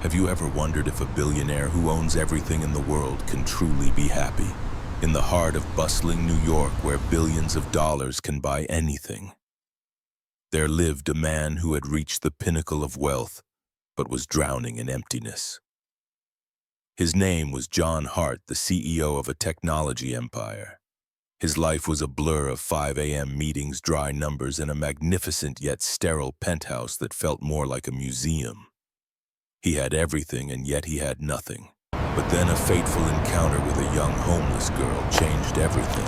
Have you ever wondered if a billionaire who owns everything in the world can truly be happy? In the heart of bustling New York, where billions of dollars can buy anything, there lived a man who had reached the pinnacle of wealth, but was drowning in emptiness. His name was John Hart, the CEO of a technology empire. His life was a blur of 5 a.m. meetings, dry numbers, and a magnificent yet sterile penthouse that felt more like a museum. He had everything, and yet he had nothing. But then a fateful encounter with a young homeless girl changed everything.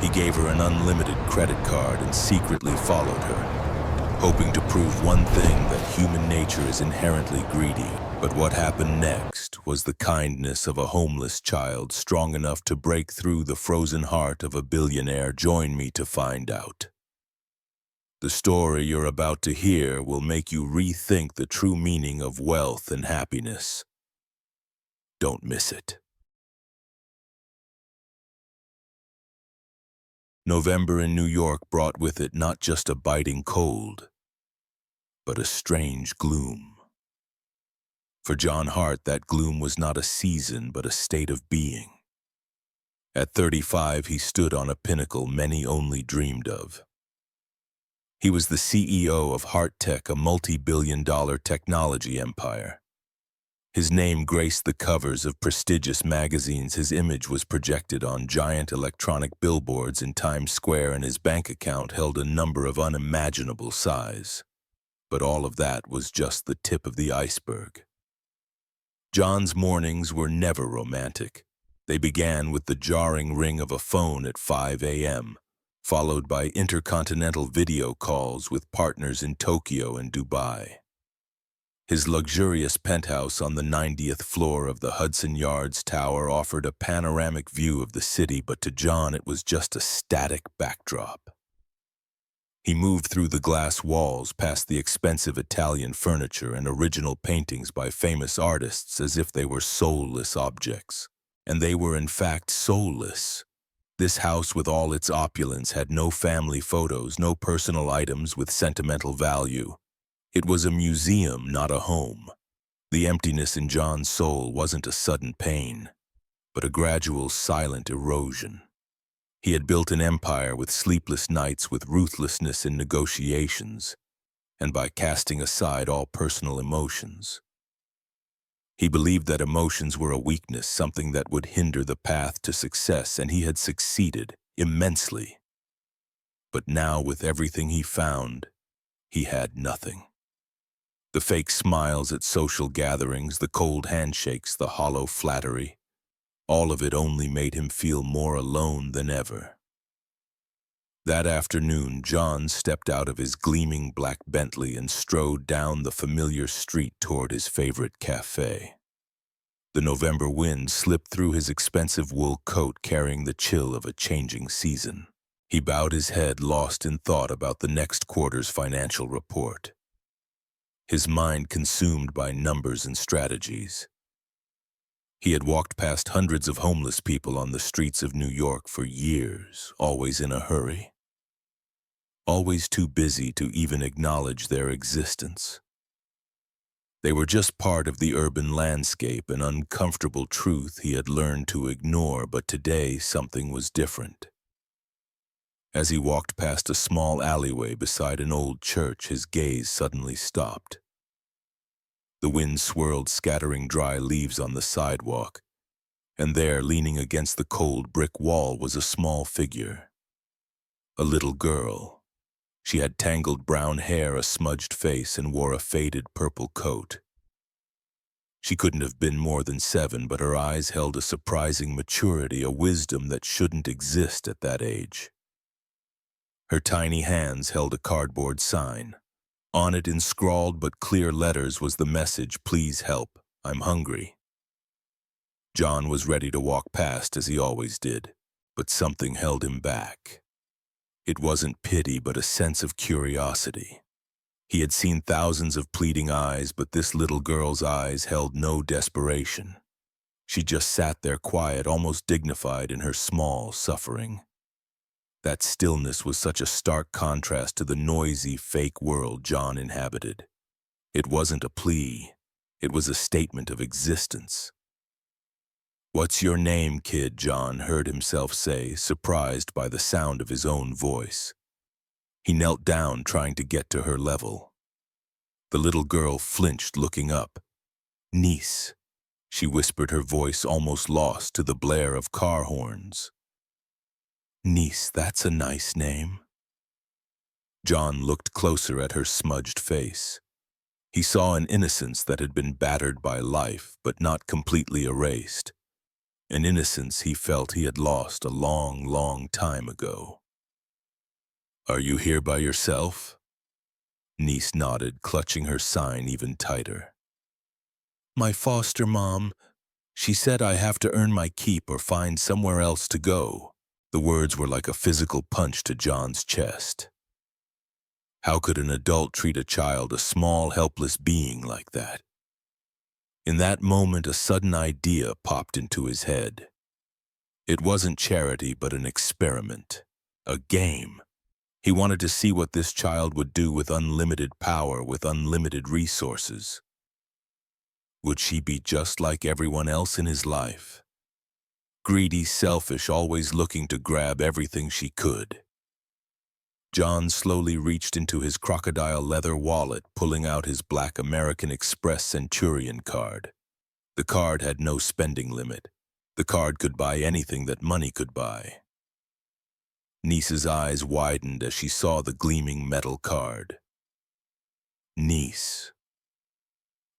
He gave her an unlimited credit card and secretly followed her, hoping to prove one thing, that human nature is inherently greedy. But what happened next was the kindness of a homeless child strong enough to break through the frozen heart of a billionaire. Join me to find out. The story you're about to hear will make you rethink the true meaning of wealth and happiness. Don't miss it. November in New York brought with it not just a biting cold, but a strange gloom. For John Hart, that gloom was not a season, but a state of being. At 35, he stood on a pinnacle many only dreamed of. He was the CEO of HeartTech, a multi-billion-dollar technology empire. His name graced the covers of prestigious magazines, his image was projected on giant electronic billboards in Times Square, and his bank account held a number of unimaginable size. But all of that was just the tip of the iceberg. John's mornings were never romantic. They began with the jarring ring of a phone at 5 a.m., followed by intercontinental video calls with partners in Tokyo and Dubai. His luxurious penthouse on the 90th floor of the Hudson Yards Tower offered a panoramic view of the city, but to John it was just a static backdrop. He moved through the glass walls, past the expensive Italian furniture and original paintings by famous artists, as if they were soulless objects. And they were in fact soulless. This house, with all its opulence, had no family photos, no personal items with sentimental value. It was a museum, not a home. The emptiness in John's soul wasn't a sudden pain, but a gradual, silent erosion. He had built an empire with sleepless nights, with ruthlessness in negotiations, and by casting aside all personal emotions. He believed that emotions were a weakness, something that would hinder the path to success, and he had succeeded immensely. But now, with everything he found, he had nothing. The fake smiles at social gatherings, the cold handshakes, the hollow flattery, all of it only made him feel more alone than ever. That afternoon, John stepped out of his gleaming black Bentley and strode down the familiar street toward his favorite cafe. The November wind slipped through his expensive wool coat, carrying the chill of a changing season. He bowed his head, lost in thought about the next quarter's financial report, his mind consumed by numbers and strategies. He had walked past hundreds of homeless people on the streets of New York for years, always in a hurry, always too busy to even acknowledge their existence. They were just part of the urban landscape, an uncomfortable truth he had learned to ignore, but today something was different. As he walked past a small alleyway beside an old church, his gaze suddenly stopped. The wind swirled, scattering dry leaves on the sidewalk, and there, leaning against the cold brick wall, was a small figure. A little girl. She had tangled brown hair, a smudged face, and wore a faded purple coat. She couldn't have been more than 7, but her eyes held a surprising maturity, a wisdom that shouldn't exist at that age. Her tiny hands held a cardboard sign. On it, in scrawled but clear letters, was the message, "Please help, I'm hungry." John was ready to walk past, as he always did, but something held him back. It wasn't pity, but a sense of curiosity. He had seen thousands of pleading eyes, but this little girl's eyes held no desperation. She just sat there quiet, almost dignified in her small suffering. That stillness was such a stark contrast to the noisy, fake world John inhabited. It wasn't a plea. It was a statement of existence. "What's your name, kid?" John heard himself say, surprised by the sound of his own voice. He knelt down, trying to get to her level. The little girl flinched, looking up. "Niece," she whispered, her voice almost lost to the blare of car horns. "Niece, that's a nice name." John looked closer at her smudged face. He saw an innocence that had been battered by life, but not completely erased. An innocence he felt he had lost a long, long time ago. "Are you here by yourself?" Niece nodded, clutching her sign even tighter. "My foster mom. She said I have to earn my keep or find somewhere else to go." The words were like a physical punch to John's chest. How could an adult treat a child, a small, helpless being, like that? In that moment, a sudden idea popped into his head. It wasn't charity, but an experiment. A game. He wanted to see what this child would do with unlimited power, with unlimited resources. Would she be just like everyone else in his life? Greedy, selfish, always looking to grab everything she could. John slowly reached into his crocodile leather wallet, pulling out his black American Express Centurion card. The card had no spending limit. The card could buy anything that money could buy. Niece's eyes widened as she saw the gleaming metal card. "Niece,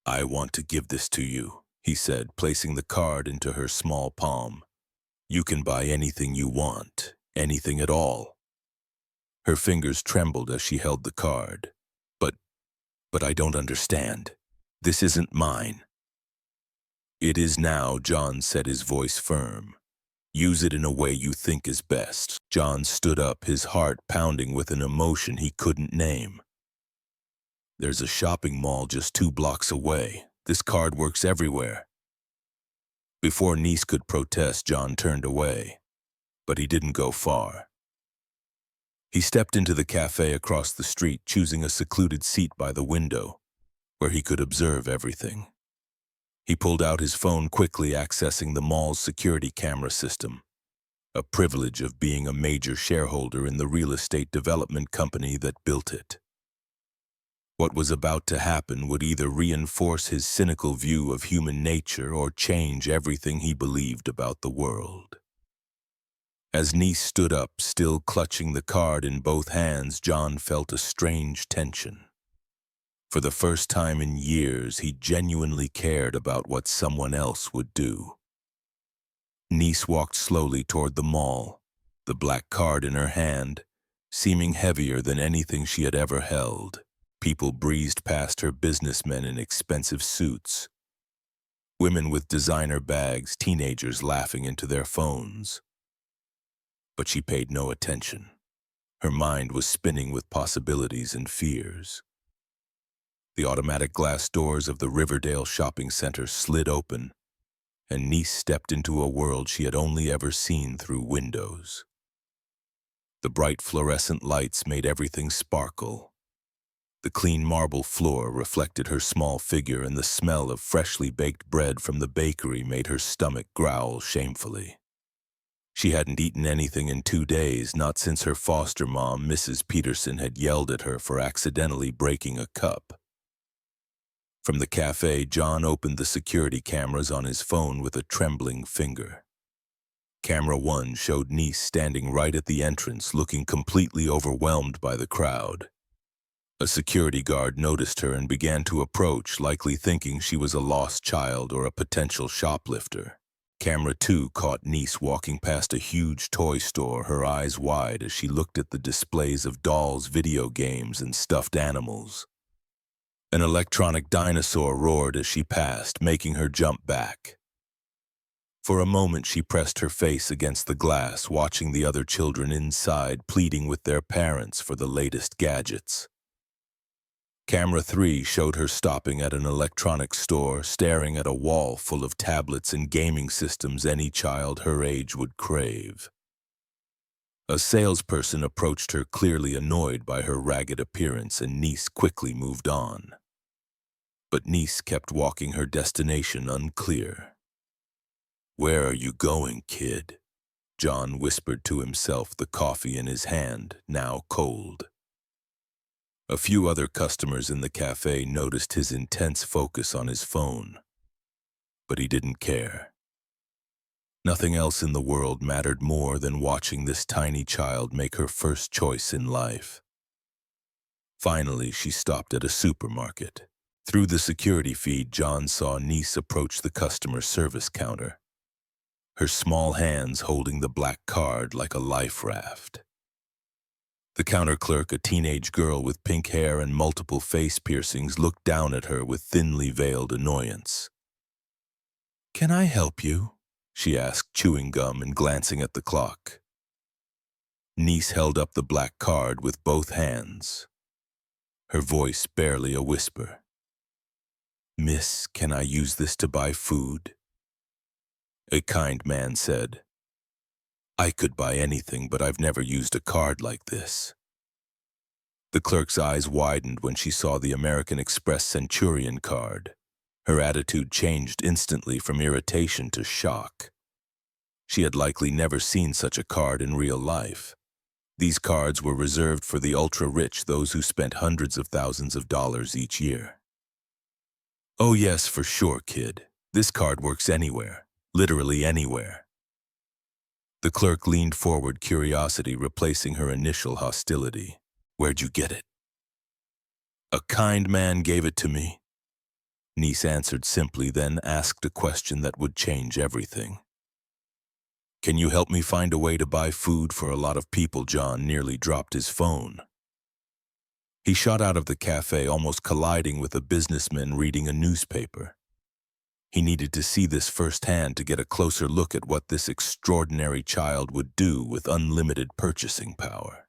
I want to give this to you," he said, placing the card into her small palm. "You can buy anything you want, anything at all." Her fingers trembled as she held the card. But I don't understand. This isn't mine." "It is now," John said, his voice firm. "Use it in a way you think is best." John stood up, his heart pounding with an emotion he couldn't name. "There's a shopping mall just 2 blocks away. This card works everywhere." Before Niece could protest, John turned away. But he didn't go far. He stepped into the cafe across the street, choosing a secluded seat by the window, where he could observe everything. He pulled out his phone quickly, accessing the mall's security camera system, a privilege of being a major shareholder in the real estate development company that built it. What was about to happen would either reinforce his cynical view of human nature or change everything he believed about the world. As Niece stood up, still clutching the card in both hands, John felt a strange tension. For the first time in years, he genuinely cared about what someone else would do. Niece walked slowly toward the mall, the black card in her hand, seeming heavier than anything she had ever held. People breezed past her, businessmen in expensive suits, women with designer bags, teenagers laughing into their phones. But she paid no attention. Her mind was spinning with possibilities and fears. The automatic glass doors of the Riverdale shopping center slid open, and Niece stepped into a world she had only ever seen through windows. The bright fluorescent lights made everything sparkle. The clean marble floor reflected her small figure, and the smell of freshly baked bread from the bakery made her stomach growl shamefully. She hadn't eaten anything in 2 days, not since her foster mom, Mrs. Peterson, had yelled at her for accidentally breaking a cup. From the cafe, John opened the security cameras on his phone with a trembling finger. Camera 1 showed Niece standing right at the entrance, looking completely overwhelmed by the crowd. A security guard noticed her and began to approach, likely thinking she was a lost child or a potential shoplifter. Camera 2 caught Niece walking past a huge toy store, her eyes wide as she looked at the displays of dolls, video games, and stuffed animals. An electronic dinosaur roared as she passed, making her jump back. For a moment, she pressed her face against the glass, watching the other children inside, pleading with their parents for the latest gadgets. Camera 3 showed her stopping at an electronics store, staring at a wall full of tablets and gaming systems any child her age would crave. A salesperson approached her, clearly annoyed by her ragged appearance, and Niece quickly moved on. But Niece kept walking, her destination unclear. "Where are you going, kid?" John whispered to himself, the coffee in his hand, now cold. A few other customers in the cafe noticed his intense focus on his phone, but he didn't care. Nothing else in the world mattered more than watching this tiny child make her first choice in life. Finally, she stopped at a supermarket. Through the security feed, John saw Niece approach the customer service counter, her small hands holding the black card like a life raft. The counter clerk, a teenage girl with pink hair and multiple face piercings, looked down at her with thinly veiled annoyance. "Can I help you?" she asked, chewing gum and glancing at the clock. Niece held up the black card with both hands, her voice barely a whisper. "Miss, can I use this to buy food?" A kind man said, "I could buy anything, but I've never used a card like this." The clerk's eyes widened when she saw the American Express Centurion card. Her attitude changed instantly from irritation to shock. She had likely never seen such a card in real life. These cards were reserved for the ultra-rich, those who spent hundreds of thousands of dollars each year. "Oh yes, for sure, kid. This card works anywhere, literally anywhere." The clerk leaned forward, curiosity replacing her initial hostility. "Where'd you get it?" "A kind man gave it to me." Niece answered simply, then asked a question that would change everything. "Can you help me find a way to buy food for a lot of people?" John nearly dropped his phone. He shot out of the cafe, almost colliding with a businessman reading a newspaper. He needed to see this firsthand to get a closer look at what this extraordinary child would do with unlimited purchasing power.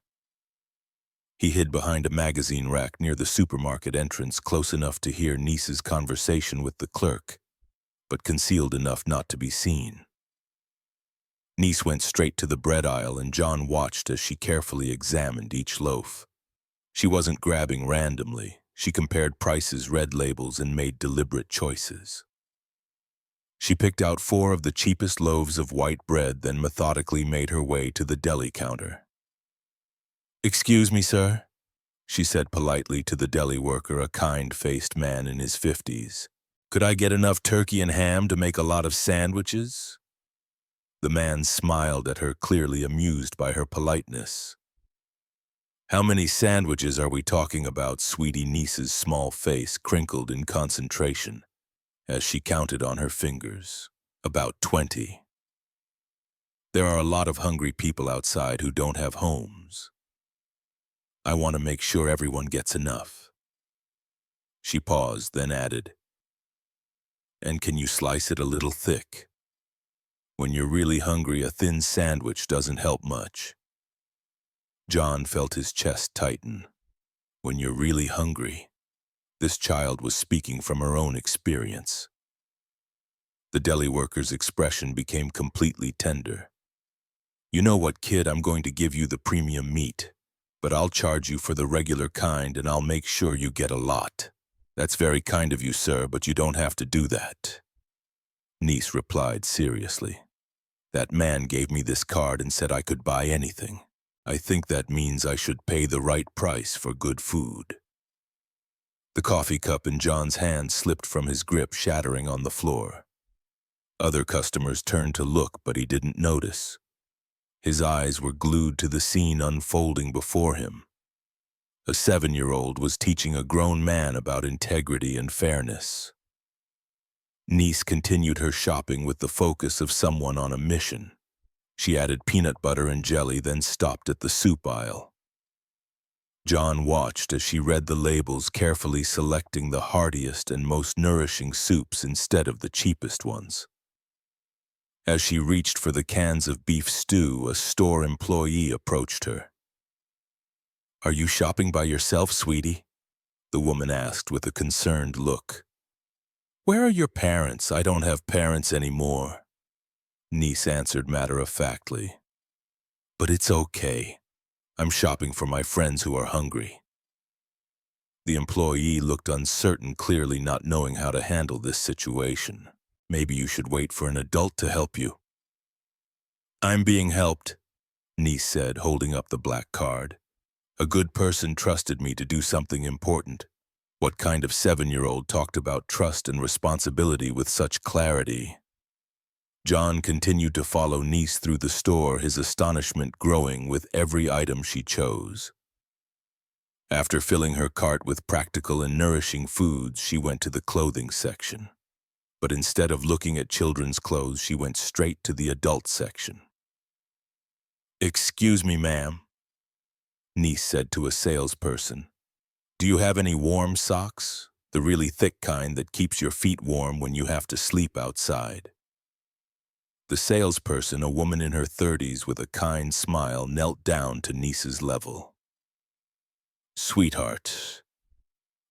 He hid behind a magazine rack near the supermarket entrance, close enough to hear Niece's conversation with the clerk, but concealed enough not to be seen. Niece went straight to the bread aisle, and John watched as she carefully examined each loaf. She wasn't grabbing randomly. She compared prices, read labels, and made deliberate choices. She picked out 4 of the cheapest loaves of white bread, then methodically made her way to the deli counter. "Excuse me, sir," she said politely to the deli worker, a kind-faced man in his 50s. "Could I get enough turkey and ham to make a lot of sandwiches?" The man smiled at her, clearly amused by her politeness. "How many sandwiches are we talking about?" Sweetie Niece's small face crinkled in concentration as she counted on her fingers. "About 20. There are a lot of hungry people outside who don't have homes. I want to make sure everyone gets enough." She paused, then added, "And can you slice it a little thick? When you're really hungry, a thin sandwich doesn't help much." John felt his chest tighten. When you're really hungry, this child was speaking from her own experience. The deli worker's expression became completely tender. "You know what, kid, I'm going to give you the premium meat, but I'll charge you for the regular kind, and I'll make sure you get a lot." "That's very kind of you, sir, but you don't have to do that," Niece replied seriously. "That man gave me this card and said I could buy anything. I think that means I should pay the right price for good food." The coffee cup in John's hand slipped from his grip, shattering on the floor. Other customers turned to look, but he didn't notice. His eyes were glued to the scene unfolding before him. A 7-year-old was teaching a grown man about integrity and fairness. Niece continued her shopping with the focus of someone on a mission. She added peanut butter and jelly, then stopped at the soup aisle. John watched as she read the labels, carefully selecting the heartiest and most nourishing soups instead of the cheapest ones. As she reached for the cans of beef stew, a store employee approached her. "Are you shopping by yourself, sweetie?" the woman asked with a concerned look. "Where are your parents?" "I don't have parents anymore," Niece answered matter-of-factly. "But it's okay. I'm shopping for my friends who are hungry." The employee looked uncertain, clearly not knowing how to handle this situation. Maybe you should wait for an adult to help you. I'm being helped, Niece said, holding up the black card. A good person trusted me to do something important. What kind of 7-year-old talked about trust and responsibility with such clarity? John continued to follow Niece through the store, his astonishment growing with every item she chose. After filling her cart with practical and nourishing foods, she went to the clothing section. But instead of looking at children's clothes, she went straight to the adult section. "Excuse me, ma'am," Niece said to a salesperson. "Do you have any warm socks? The really thick kind that keeps your feet warm when you have to sleep outside." The salesperson, a woman in her 30s with a kind smile, knelt down to Niece's level. "Sweetheart,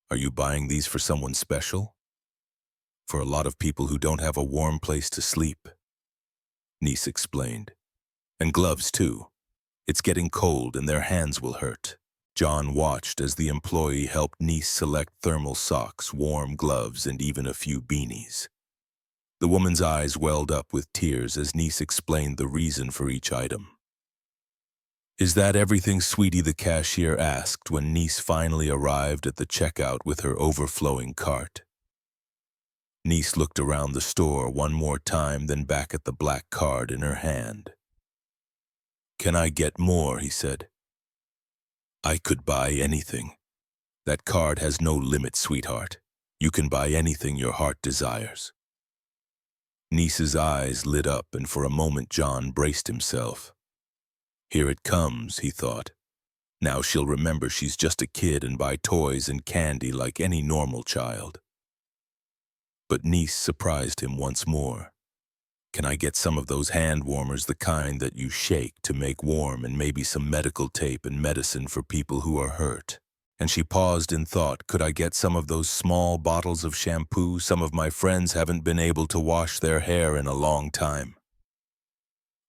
are you buying these for someone special? For a lot of people who don't have a warm place to sleep," Niece explained. "And gloves, too. It's getting cold and their hands will hurt." John watched as the employee helped Niece select thermal socks, warm gloves, and even a few beanies. The woman's eyes welled up with tears as Niece explained the reason for each item. "Is that everything, sweetie?" the cashier asked when Niece finally arrived at the checkout with her overflowing cart. Niece looked around the store one more time, then back at the black card in her hand. "Can I get more?" he said. "I could buy anything. That card has no limit, sweetheart. You can buy anything your heart desires." Niece's eyes lit up, and for a moment John braced himself. Here it comes, he thought. Now she'll remember she's just a kid and buy toys and candy like any normal child. But Niece surprised him once more. "Can I get some of those hand warmers, the kind that you shake to make warm, and maybe some medical tape and medicine for people who are hurt?" And she paused in thought. "Could I get some of those small bottles of shampoo? Some of my friends haven't been able to wash their hair in a long time."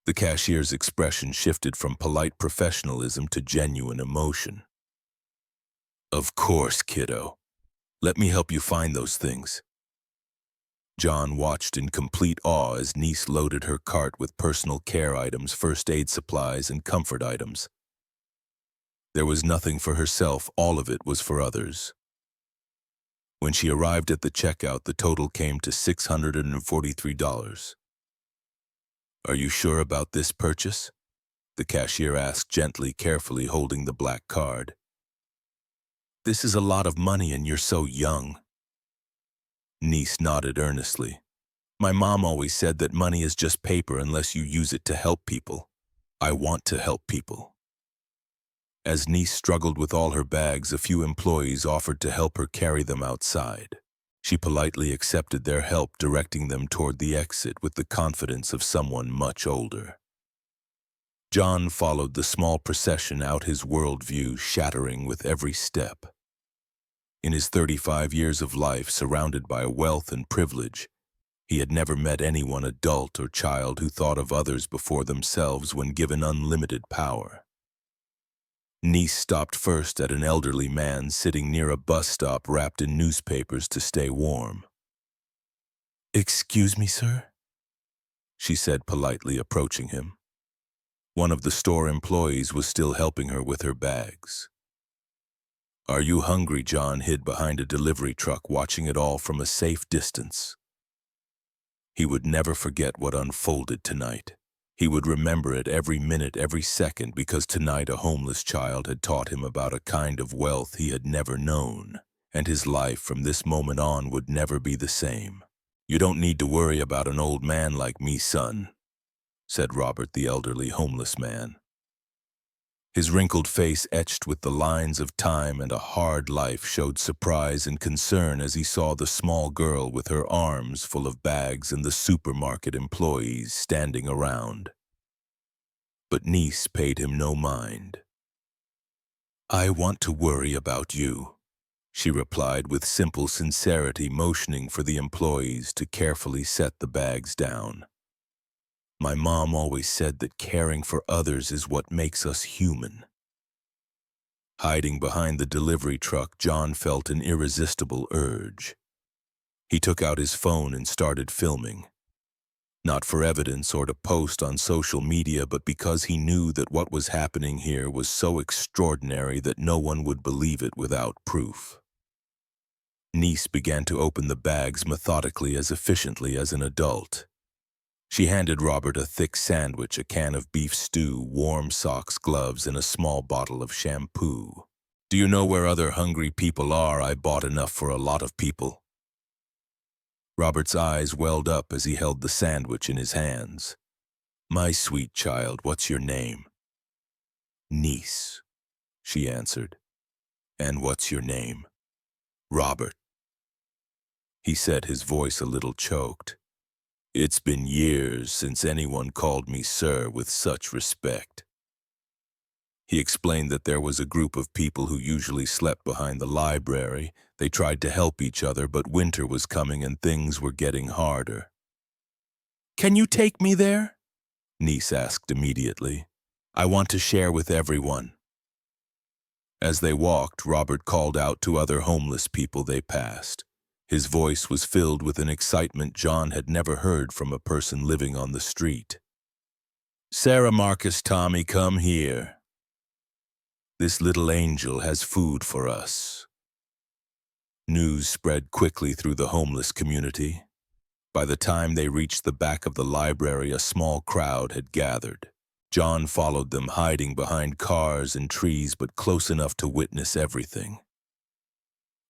The cashier's expression shifted from polite professionalism to genuine emotion. "Of course, kiddo. Let me help you find those things." John watched in complete awe as Niece loaded her cart with personal care items, first aid supplies, and comfort items. There was nothing for herself, all of it was for others. When she arrived at the checkout, the total came to $643. "Are you sure about this purchase?" the cashier asked gently, carefully holding the black card. "This is a lot of money and you're so young." Niece nodded earnestly. "My mom always said that money is just paper unless you use it to help people. I want to help people." As Niece struggled with all her bags, a few employees offered to help her carry them outside. She politely accepted their help, directing them toward the exit with the confidence of someone much older. John followed the small procession out, his worldview shattering with every step. In his 35 years of life, surrounded by wealth and privilege, he had never met anyone, adult or child, who thought of others before themselves when given unlimited power. Niece stopped first at an elderly man sitting near a bus stop, wrapped in newspapers to stay warm. "Excuse me, sir?" she said politely, approaching him. One of the store employees was still helping her with her bags. "Are you hungry?" John hid behind a delivery truck, watching it all from a safe distance. He would never forget what unfolded tonight. He would remember it every minute, every second, because tonight a homeless child had taught him about a kind of wealth he had never known, and his life from this moment on would never be the same. "You don't need to worry about an old man like me, son," said Robert, the elderly homeless man. His wrinkled face, etched with the lines of time and a hard life, showed surprise and concern as he saw the small girl with her arms full of bags and the supermarket employees standing around. But Niece paid him no mind. "I want to worry about you," she replied with simple sincerity, motioning for the employees to carefully set the bags down. "My mom always said that caring for others is what makes us human." Hiding behind the delivery truck, John felt an irresistible urge. He took out his phone and started filming. Not for evidence or to post on social media, but because he knew that what was happening here was so extraordinary that no one would believe it without proof. Niece began to open the bags methodically, as efficiently as an adult. She handed Robert a thick sandwich, a can of beef stew, warm socks, gloves, and a small bottle of shampoo. "Do you know where other hungry people are? I bought enough for a lot of people." Robert's eyes welled up as he held the sandwich in his hands. "My sweet child, what's your name?" "Niece," she answered. "And what's your name?" "Robert," he said, his voice a little choked. "It's been years since anyone called me sir with such respect." He explained that there was a group of people who usually slept behind the library. They tried to help each other, but winter was coming and things were getting harder. "Can you take me there?" Niece asked immediately. "I want to share with everyone." As they walked, Robert called out to other homeless people they passed. His voice was filled with an excitement John had never heard from a person living on the street. "Sarah, Marcus, Tommy, come here. This little angel has food for us." News spread quickly through the homeless community. By the time they reached the back of the library, a small crowd had gathered. John followed them, hiding behind cars and trees, but close enough to witness everything.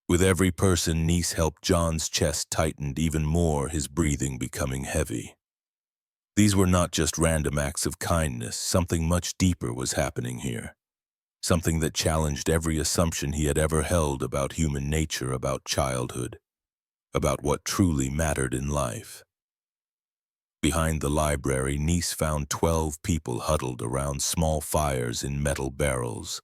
With every person Niece helped, John's chest tightened even more, his breathing becoming heavy. These were not just random acts of kindness. Something much deeper was happening here. Something that challenged every assumption he had ever held about human nature, about childhood, about what truly mattered in life. Behind the library, Niece found 12 people huddled around small fires in metal barrels.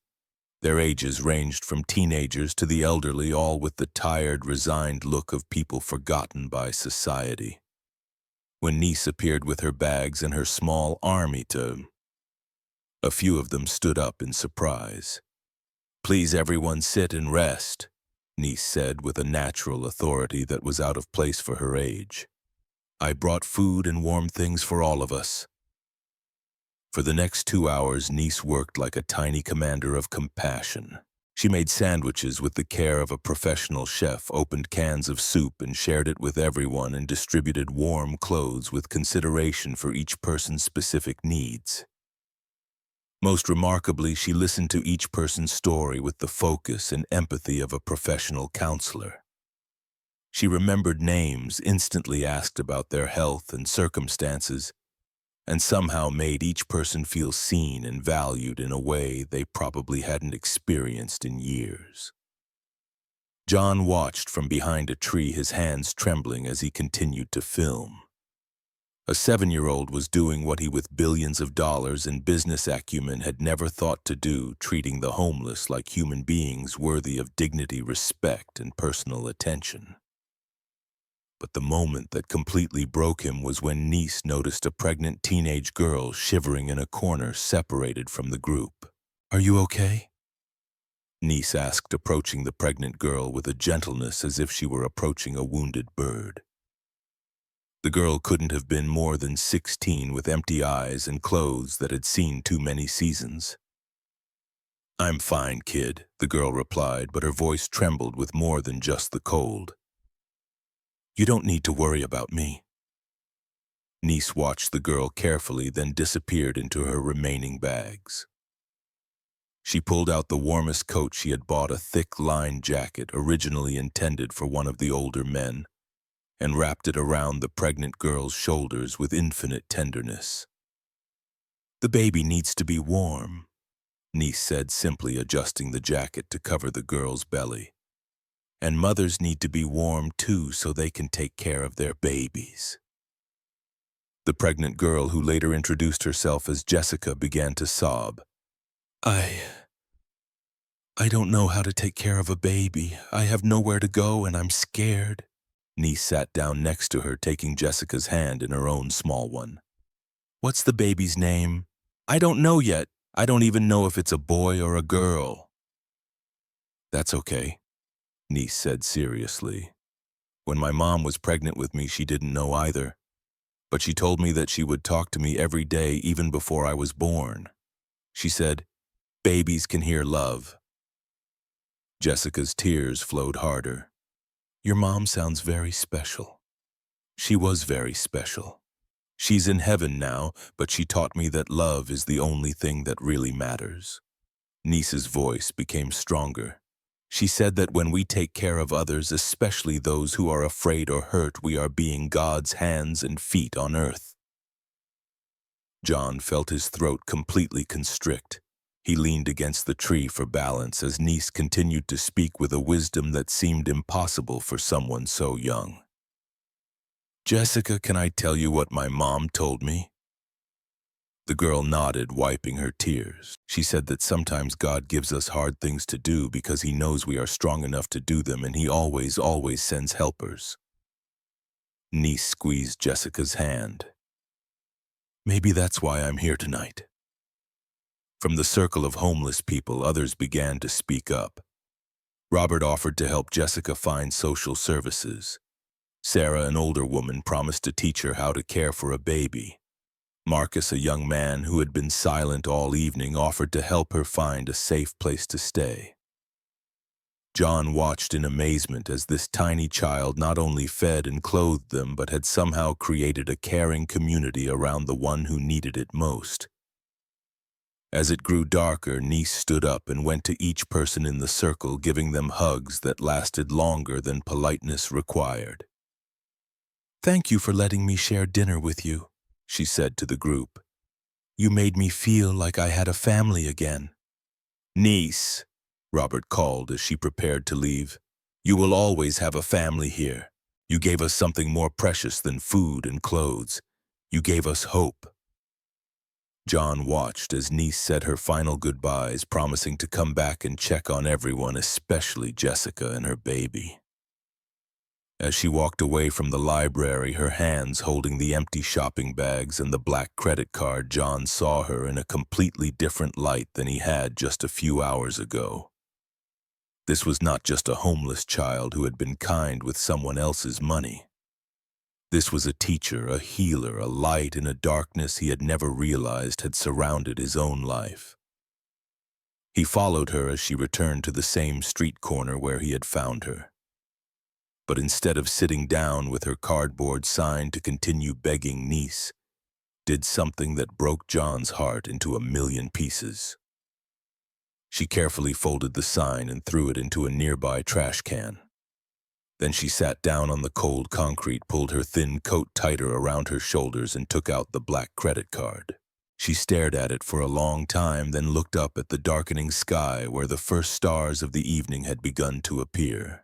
Their ages ranged from teenagers to the elderly, all with the tired, resigned look of people forgotten by society. When Niece appeared with her bags and her small army a few of them stood up in surprise. "Please everyone sit and rest," Niece said with a natural authority that was out of place for her age. "I brought food and warm things for all of us." For the next 2 hours, Niece worked like a tiny commander of compassion. She made sandwiches with the care of a professional chef, opened cans of soup and shared it with everyone, and distributed warm clothes with consideration for each person's specific needs. Most remarkably, she listened to each person's story with the focus and empathy of a professional counselor. She remembered names, instantly asked about their health and circumstances, and somehow made each person feel seen and valued in a way they probably hadn't experienced in years. John watched from behind a tree, his hands trembling as he continued to film. A 7-year-old was doing what he, with billions of dollars and business acumen, had never thought to do, treating the homeless like human beings worthy of dignity, respect, and personal attention. But the moment that completely broke him was when Niece noticed a pregnant teenage girl shivering in a corner, separated from the group. "Are you okay?" Niece asked, approaching the pregnant girl with a gentleness as if she were approaching a wounded bird. The girl couldn't have been more than 16, with empty eyes and clothes that had seen too many seasons. "I'm fine, kid," the girl replied, but her voice trembled with more than just the cold. "You don't need to worry about me." Niece watched the girl carefully, then disappeared into her remaining bags. She pulled out the warmest coat she had bought, a thick lined jacket originally intended for one of the older men, and wrapped it around the pregnant girl's shoulders with infinite tenderness. "The baby needs to be warm," Niece said, simply adjusting the jacket to cover the girl's belly. "And mothers need to be warm too, so they can take care of their babies." The pregnant girl, who later introduced herself as Jessica, began to sob. I don't know how to take care of a baby. I have nowhere to go and I'm scared." Niece sat down next to her, taking Jessica's hand in her own small one. "What's the baby's name?" "I don't know yet. I don't even know if it's a boy or a girl." That's okay, niece said seriously. When my mom was pregnant with me, she didn't know either. But she told me that she would talk to me every day even before I was born. She said, babies can hear love. Jessica's tears flowed harder. Your mom sounds very special. She was very special. She's in heaven now, but she taught me that love is the only thing that really matters. Niece's voice became stronger. She said that when we take care of others, especially those who are afraid or hurt, we are being God's hands and feet on earth. John felt his throat completely constrict. He leaned against the tree for balance as niece continued to speak with a wisdom that seemed impossible for someone so young. Jessica, can I tell you what my mom told me? The girl nodded, wiping her tears. She said that sometimes God gives us hard things to do because he knows we are strong enough to do them, and he always sends helpers. Niece squeezed Jessica's hand. Maybe that's why I'm here tonight. From the circle of homeless people, others began to speak up. Robert offered to help Jessica find social services. Sarah, an older woman, promised to teach her how to care for a baby. Marcus, a young man who had been silent all evening, offered to help her find a safe place to stay. John watched in amazement as this tiny child not only fed and clothed them, but had somehow created a caring community around the one who needed it most. As it grew darker, niece stood up and went to each person in the circle, giving them hugs that lasted longer than politeness required. Thank you for letting me share dinner with you, she said to the group. You made me feel like I had a family again. Niece, Robert called as she prepared to leave. You will always have a family here. You gave us something more precious than food and clothes. You gave us hope. John watched as niece said her final goodbyes, promising to come back and check on everyone, especially Jessica and her baby. As she walked away from the library, her hands holding the empty shopping bags and the black credit card, John saw her in a completely different light than he had just a few hours ago. This was not just a homeless child who had been kind with someone else's money. This was a teacher, a healer, a light in a darkness he had never realized had surrounded his own life. He followed her as she returned to the same street corner where he had found her. But instead of sitting down with her cardboard sign to continue begging niece, did something that broke John's heart into a million pieces. She carefully folded the sign and threw it into a nearby trash can. Then she sat down on the cold concrete, pulled her thin coat tighter around her shoulders, and took out the black credit card. She stared at it for a long time, then looked up at the darkening sky where the first stars of the evening had begun to appear.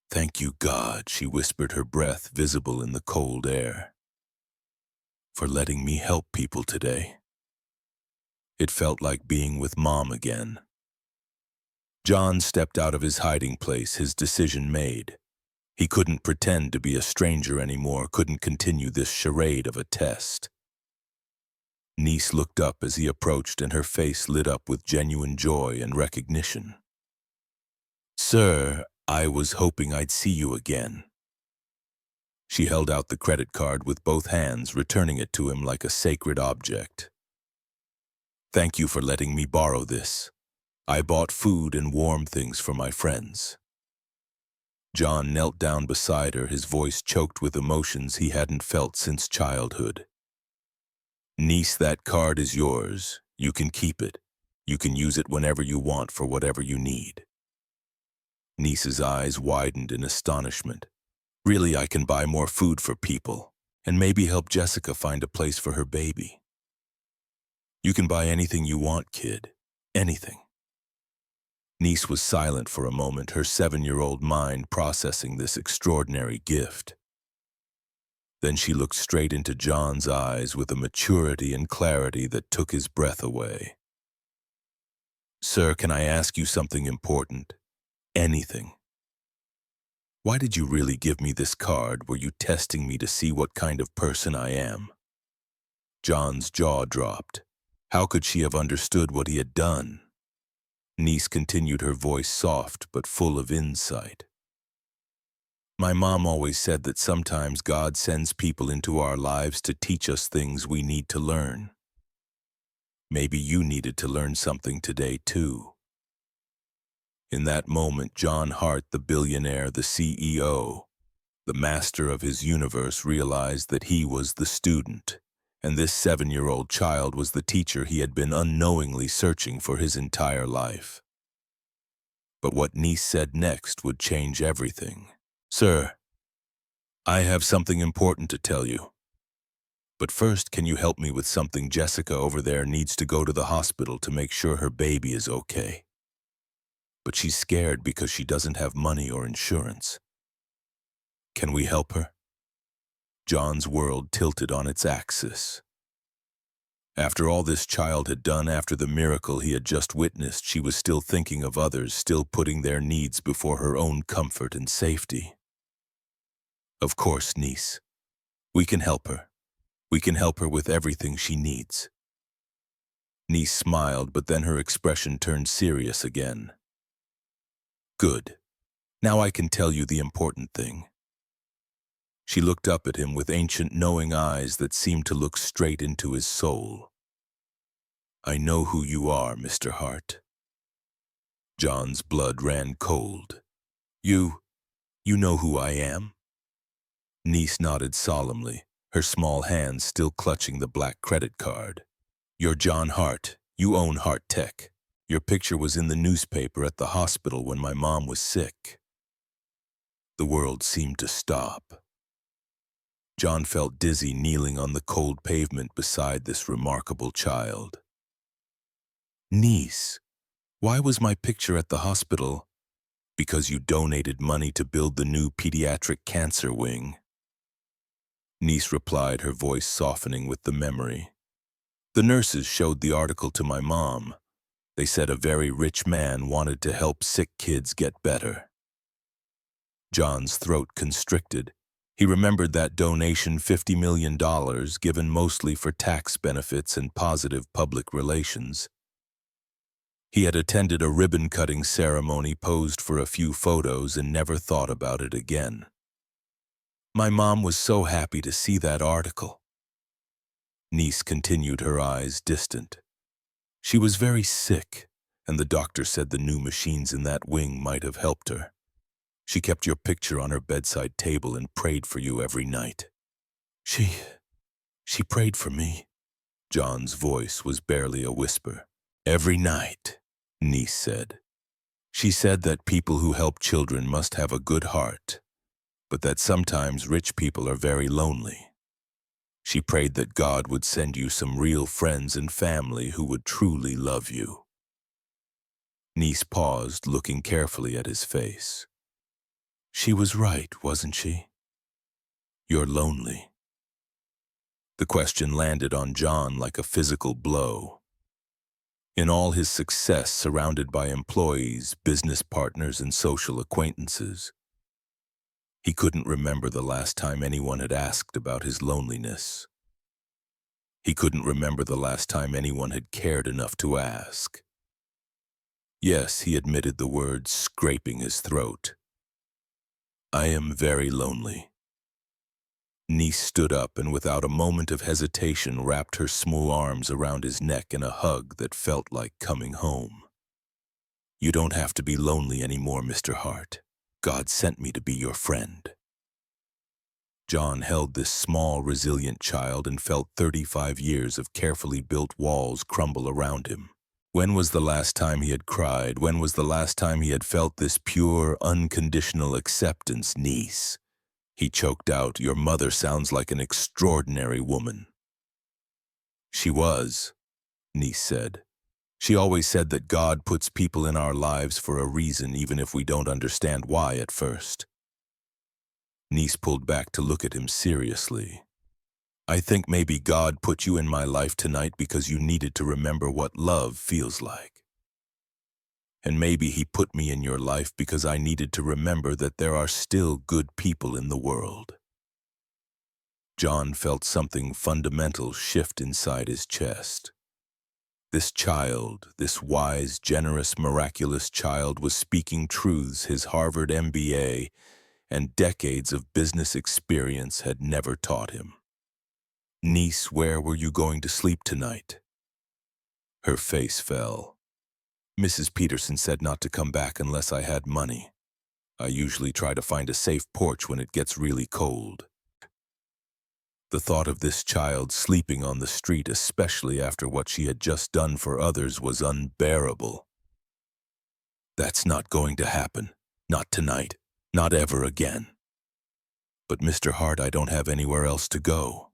Thank you, God, she whispered, her breath visible in the cold air, for letting me help people today. It felt like being with Mom again. John stepped out of his hiding place, his decision made. He couldn't pretend to be a stranger anymore, couldn't continue this charade of a test. Niece looked up as he approached, and her face lit up with genuine joy and recognition. Sir, I was hoping I'd see you again. She held out the credit card with both hands, returning it to him like a sacred object. Thank you for letting me borrow this. I bought food and warm things for my friends. John knelt down beside her, his voice choked with emotions he hadn't felt since childhood. Niece, that card is yours. You can keep it. You can use it whenever you want for whatever you need. Niece's eyes widened in astonishment. Really, I can buy more food for people, and maybe help Jessica find a place for her baby. You can buy anything you want, kid. Anything. Niece was silent for a moment, her 7-year-old mind processing this extraordinary gift. Then she looked straight into John's eyes with a maturity and clarity that took his breath away. Sir, can I ask you something important? Anything. Why did you really give me this card? Were you testing me to see what kind of person I am? John's jaw dropped. How could she have understood what he had done? Niece continued, her voice soft but full of insight. My mom always said that sometimes God sends people into our lives to teach us things we need to learn. Maybe you needed to learn something today, too. In that moment, John Hart, the billionaire, the CEO, the master of his universe, realized that he was the student, and this 7-year-old child was the teacher he had been unknowingly searching for his entire life. But what Niece said next would change everything. Sir, I have something important to tell you. But first, can you help me with something? Jessica over there needs to go to the hospital to make sure her baby is okay. But she's scared because she doesn't have money or insurance. Can we help her? John's world tilted on its axis. After all this child had done, after the miracle he had just witnessed, she was still thinking of others, still putting their needs before her own comfort and safety. Of course, niece. We can help her. We can help her with everything she needs. Niece smiled, but then her expression turned serious again. Good. Now I can tell you the important thing. She looked up at him with ancient knowing eyes that seemed to look straight into his soul. I know who you are, Mr. Hart. John's blood ran cold. You know who I am? Niece nodded solemnly, her small hands still clutching the black credit card. You're John Hart. You own Hart Tech. Your picture was in the newspaper at the hospital when my mom was sick. The world seemed to stop. John felt dizzy kneeling on the cold pavement beside this remarkable child. Niece, why was my picture at the hospital? Because you donated money to build the new pediatric cancer wing. Niece replied, her voice softening with the memory. The nurses showed the article to my mom. They said a very rich man wanted to help sick kids get better. John's throat constricted. He remembered that donation, $50 million, given mostly for tax benefits and positive public relations. He had attended a ribbon-cutting ceremony, posed for a few photos, and never thought about it again. My mom was so happy to see that article. Niece continued, her eyes distant. She was very sick, and the doctor said the new machines in that wing might have helped her. She kept your picture on her bedside table and prayed for you every night. She prayed for me. John's voice was barely a whisper. Every night, Niece said. She said that people who help children must have a good heart, but that sometimes rich people are very lonely. She prayed that God would send you some real friends and family who would truly love you. Niece paused, looking carefully at his face. She was right, wasn't she? You're lonely. The question landed on John like a physical blow. In all his success, surrounded by employees, business partners, and social acquaintances, he couldn't remember the last time anyone had asked about his loneliness. He couldn't remember the last time anyone had cared enough to ask. Yes, he admitted the words, scraping his throat. I am very lonely. Niece stood up and without a moment of hesitation wrapped her smooth arms around his neck in a hug that felt like coming home. You don't have to be lonely anymore, Mr. Hart. God sent me to be your friend. John held this small, resilient child and felt 35 years of carefully built walls crumble around him. When was the last time he had cried? When was the last time he had felt this pure, unconditional acceptance? Niece, he choked out, your mother sounds like an extraordinary woman. She was, Niece said. She always said that God puts people in our lives for a reason, even if we don't understand why at first. Niece pulled back to look at him seriously. I think maybe God put you in my life tonight because you needed to remember what love feels like. And maybe he put me in your life because I needed to remember that there are still good people in the world. John felt something fundamental shift inside his chest. This child, this wise, generous, miraculous child was speaking truths his Harvard MBA and decades of business experience had never taught him. "Niece, where were you going to sleep tonight?" Her face fell. "Mrs. Peterson said not to come back unless I had money. I usually try to find a safe porch when it gets really cold." The thought of this child sleeping on the street, especially after what she had just done for others, was unbearable. "That's not going to happen. Not tonight. Not ever again." "But Mr. Hart, I don't have anywhere else to go."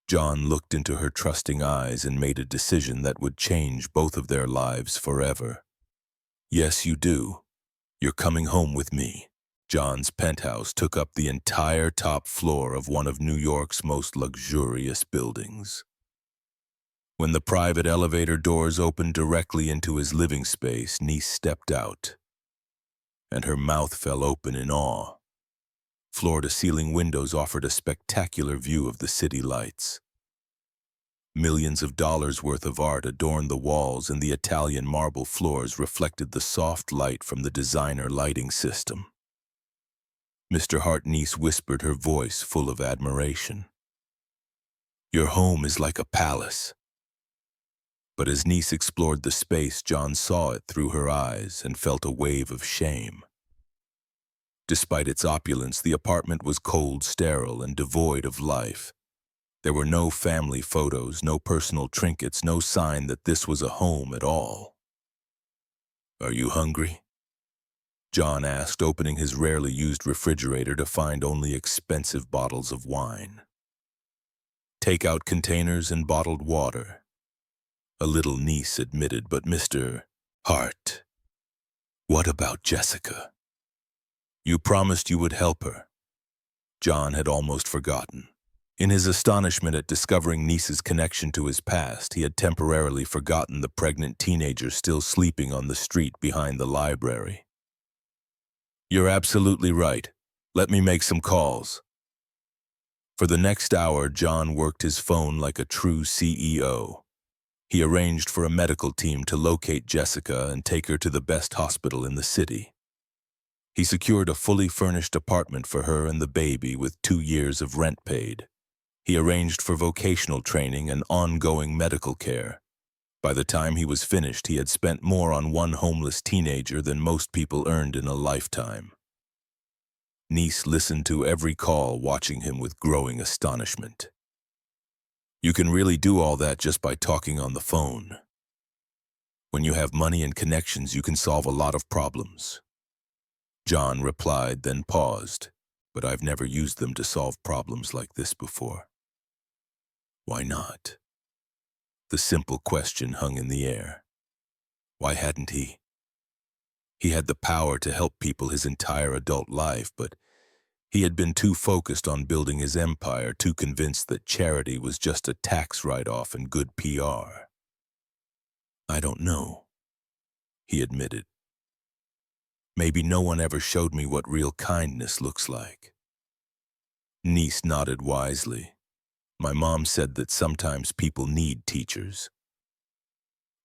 John looked into her trusting eyes and made a decision that would change both of their lives forever. "Yes, you do. You're coming home with me." John's penthouse took up the entire top floor of one of New York's most luxurious buildings. When the private elevator doors opened directly into his living space, Niece stepped out, and her mouth fell open in awe. Floor-to-ceiling windows offered a spectacular view of the city lights. Millions of dollars worth of art adorned the walls, and the Italian marble floors reflected the soft light from the designer lighting system. Mr. Hart, Niece whispered, her voice full of admiration. "Your home is like a palace." But as Niece explored the space, John saw it through her eyes and felt a wave of shame. Despite its opulence, the apartment was cold, sterile, and devoid of life. There were no family photos, no personal trinkets, no sign that this was a home at all. "Are you hungry?" John asked, opening his rarely used refrigerator to find only expensive bottles of wine. "Take-out containers and bottled water." A little, Niece admitted, "But Mr. Hart, what about Jessica? You promised you would help her." John had almost forgotten. In his astonishment at discovering Niece's connection to his past, he had temporarily forgotten the pregnant teenager still sleeping on the street behind the library. "You're absolutely right. Let me make some calls." For the next hour, John worked his phone like a true CEO. He arranged for a medical team to locate Jessica and take her to the best hospital in the city. He secured a fully furnished apartment for her and the baby with 2 years of rent paid. He arranged for vocational training and ongoing medical care. By the time he was finished, he had spent more on one homeless teenager than most people earned in a lifetime. Niece listened to every call, watching him with growing astonishment. "You can really do all that just by talking on the phone. When you have money and connections, you can solve a lot of problems." John replied, then paused. "But I've never used them to solve problems like this before." "Why not?" The simple question hung in the air. Why hadn't he? He had the power to help people his entire adult life, but he had been too focused on building his empire, too convinced that charity was just a tax write-off and good PR. "I don't know," he admitted. "Maybe no one ever showed me what real kindness looks like." Niece nodded wisely. "My mom said that sometimes people need teachers.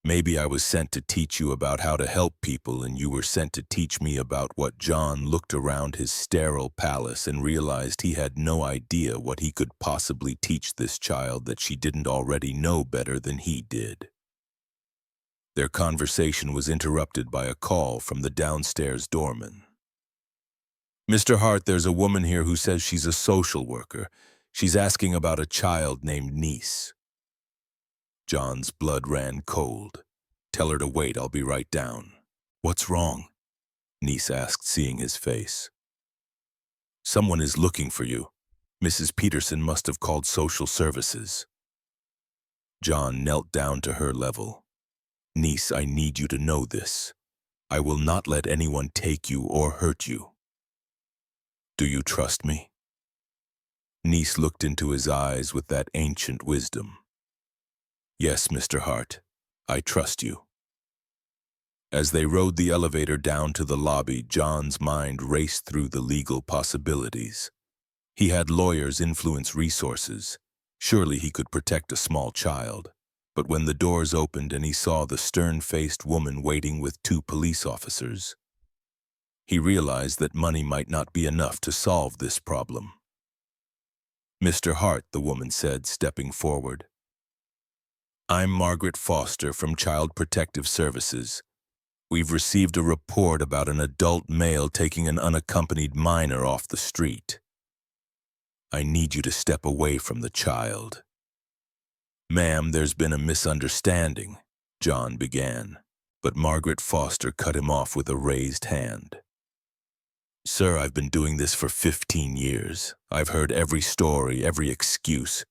Maybe I was sent to teach you about how to help people, and you were sent to teach me about what." John looked around his sterile palace and realized he had no idea what he could possibly teach this child that she didn't already know better than he did. Their conversation was interrupted by a call from the downstairs doorman. "Mr. Hart, there's a woman here who says she's a social worker. She's asking about a child named Niece." John's blood ran cold. "Tell her to wait, I'll be right down." "What's wrong?" Niece asked, seeing his face. "Someone is looking for you. Mrs. Peterson must have called social services." John knelt down to her level. "Niece, I need you to know this. I will not let anyone take you or hurt you. Do you trust me?" Niece looked into his eyes with that ancient wisdom. "Yes, Mr. Hart, I trust you." As they rode the elevator down to the lobby, John's mind raced through the legal possibilities. He had lawyers, influence, resources. Surely he could protect a small child. But when the doors opened and he saw the stern-faced woman waiting with 2 police officers, he realized that money might not be enough to solve this problem. "Mr. Hart," the woman said, stepping forward. "I'm Margaret Foster from Child Protective Services. We've received a report about an adult male taking an unaccompanied minor off the street. I need you to step away from the child." "Ma'am, there's been a misunderstanding," John began, but Margaret Foster cut him off with a raised hand. "Sir, I've been doing this for 15 years. I've heard every story, every excuse.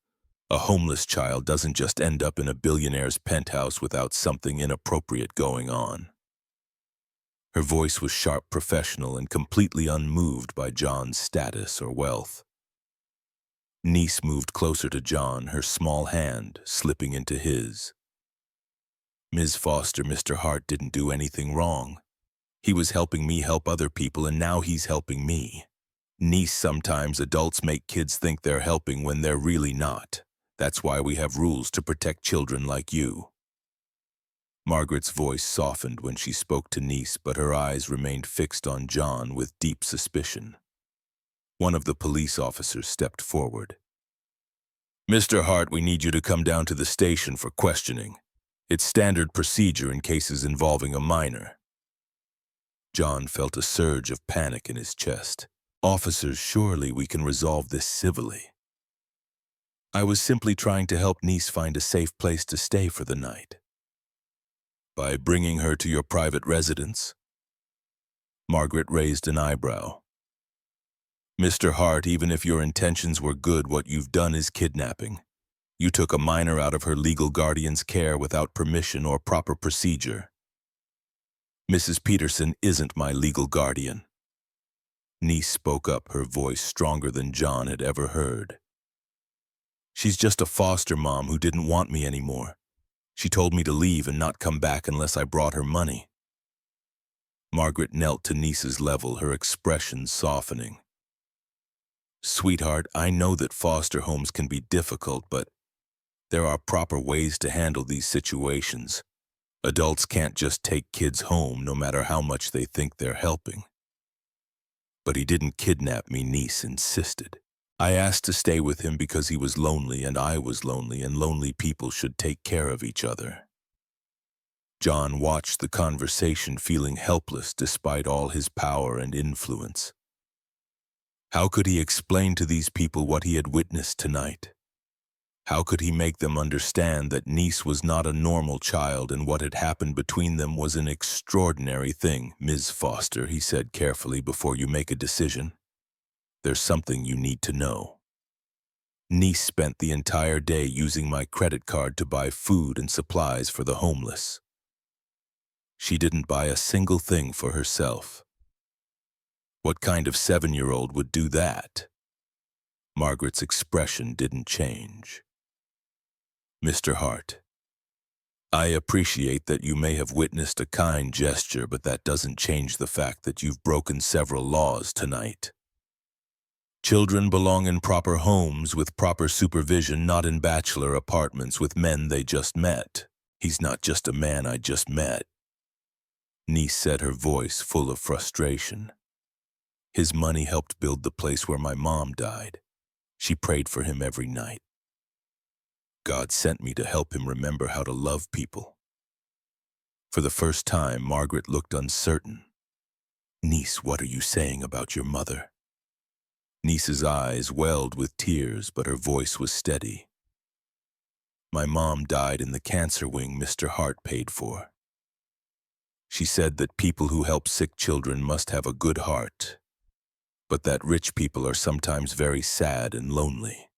A homeless child doesn't just end up in a billionaire's penthouse without something inappropriate going on." Her voice was sharp, professional, and completely unmoved by John's status or wealth. Niece moved closer to John, her small hand slipping into his. "Ms. Foster, Mr. Hart didn't do anything wrong. He was helping me help other people, and now he's helping me. Niece, sometimes adults make kids think they're helping when they're really not. That's why we have rules to protect children like you." Margaret's voice softened when she spoke to Niece, but her eyes remained fixed on John with deep suspicion. One of the police officers stepped forward. "Mr. Hart, we need you to come down to the station for questioning. It's standard procedure in cases involving a minor." John felt a surge of panic in his chest. "Officers, surely we can resolve this civilly." "I was simply trying to help Niece find a safe place to stay for the night." "By bringing her to your private residence?" Margaret raised an eyebrow. "Mr. Hart, even if your intentions were good, what you've done is kidnapping. You took a minor out of her legal guardian's care without permission or proper procedure." "Mrs. Peterson isn't my legal guardian." Niece spoke up, her voice stronger than John had ever heard. "She's just a foster mom who didn't want me anymore. She told me to leave and not come back unless I brought her money." Margaret knelt to Niece's level, her expression softening. "Sweetheart, I know that foster homes can be difficult, but there are proper ways to handle these situations. Adults can't just take kids home, no matter how much they think they're helping." "But he didn't kidnap me," Niece insisted. "I asked to stay with him because he was lonely and I was lonely, and lonely people should take care of each other." John watched the conversation, feeling helpless despite all his power and influence. How could he explain to these people what he had witnessed tonight? How could he make them understand that Niece was not a normal child and what had happened between them was an extraordinary thing? "Ms. Foster," he said carefully, "before you make a decision, there's something you need to know. Niece spent the entire day using my credit card to buy food and supplies for the homeless. She didn't buy a single thing for herself. What kind of 7-year-old would do that?" Margaret's expression didn't change. "Mr. Hart, I appreciate that you may have witnessed a kind gesture, but that doesn't change the fact that you've broken several laws tonight. Children belong in proper homes with proper supervision, not in bachelor apartments with men they just met. He's not just a man I just met." Niece said, her voice full of frustration. "His money helped build the place where my mom died. She prayed for him every night. God sent me to help him remember how to love people." For the first time, Margaret looked uncertain. "Niece, what are you saying about your mother?" Niece's eyes welled with tears, but her voice was steady. "My mom died in the cancer wing Mr. Hart paid for. She said that people who help sick children must have a good heart, but that rich people are sometimes very sad and lonely.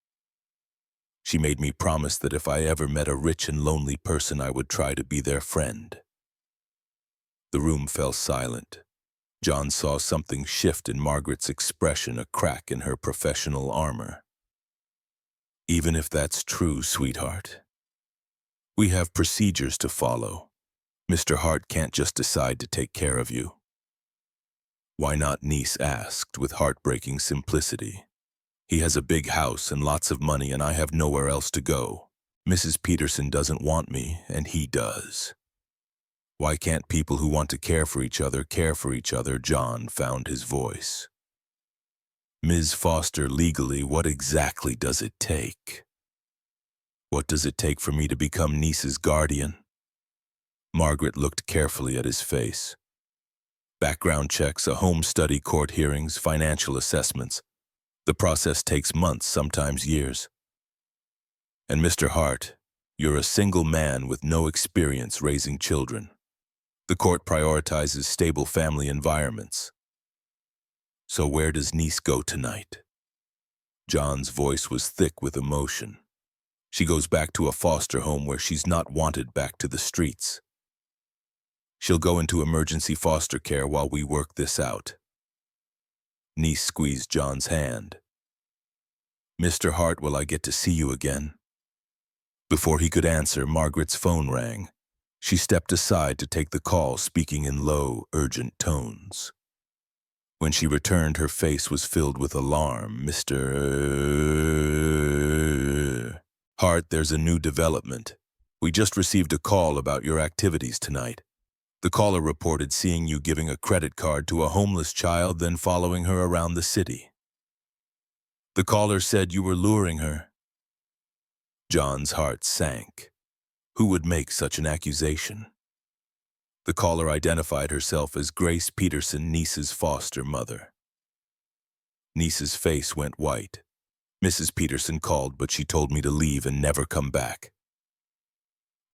She made me promise that if I ever met a rich and lonely person, I would try to be their friend." The room fell silent. John saw something shift in Margaret's expression, a crack in her professional armor. "Even if that's true, sweetheart, we have procedures to follow. Mr. Hart can't just decide to take care of you." "Why not?" Niece asked with heartbreaking simplicity. "He has a big house and lots of money, and I have nowhere else to go. Mrs. Peterson doesn't want me, and he does. Why can't people who want to care for each other care for each other? John found his voice. Ms. Foster, legally, what exactly does it take? What does it take for me to become niece's guardian? Margaret looked carefully at his face. Background checks, a home study, court hearings, financial assessments. The process takes months, sometimes years. And Mr. Hart, you're a single man with no experience raising children. The court prioritizes stable family environments. So where does niece go tonight? John's voice was thick with emotion. She goes back to a foster home where she's not wanted, back to the streets. She'll go into emergency foster care while we work this out. Niece squeezed John's hand. Mr. Hart, will I get to see you again? Before he could answer, Margaret's phone rang. She stepped aside to take the call, speaking in low, urgent tones. When she returned, her face was filled with alarm. Mr. Hart, there's a new development. We just received a call about your activities tonight. The caller reported seeing you giving a credit card to a homeless child, then following her around the city. The caller said you were luring her. John's heart sank. Who would make such an accusation? The caller identified herself as Grace Peterson, niece's foster mother. Niece's face went white. Mrs. Peterson called, but she told me to leave and never come back.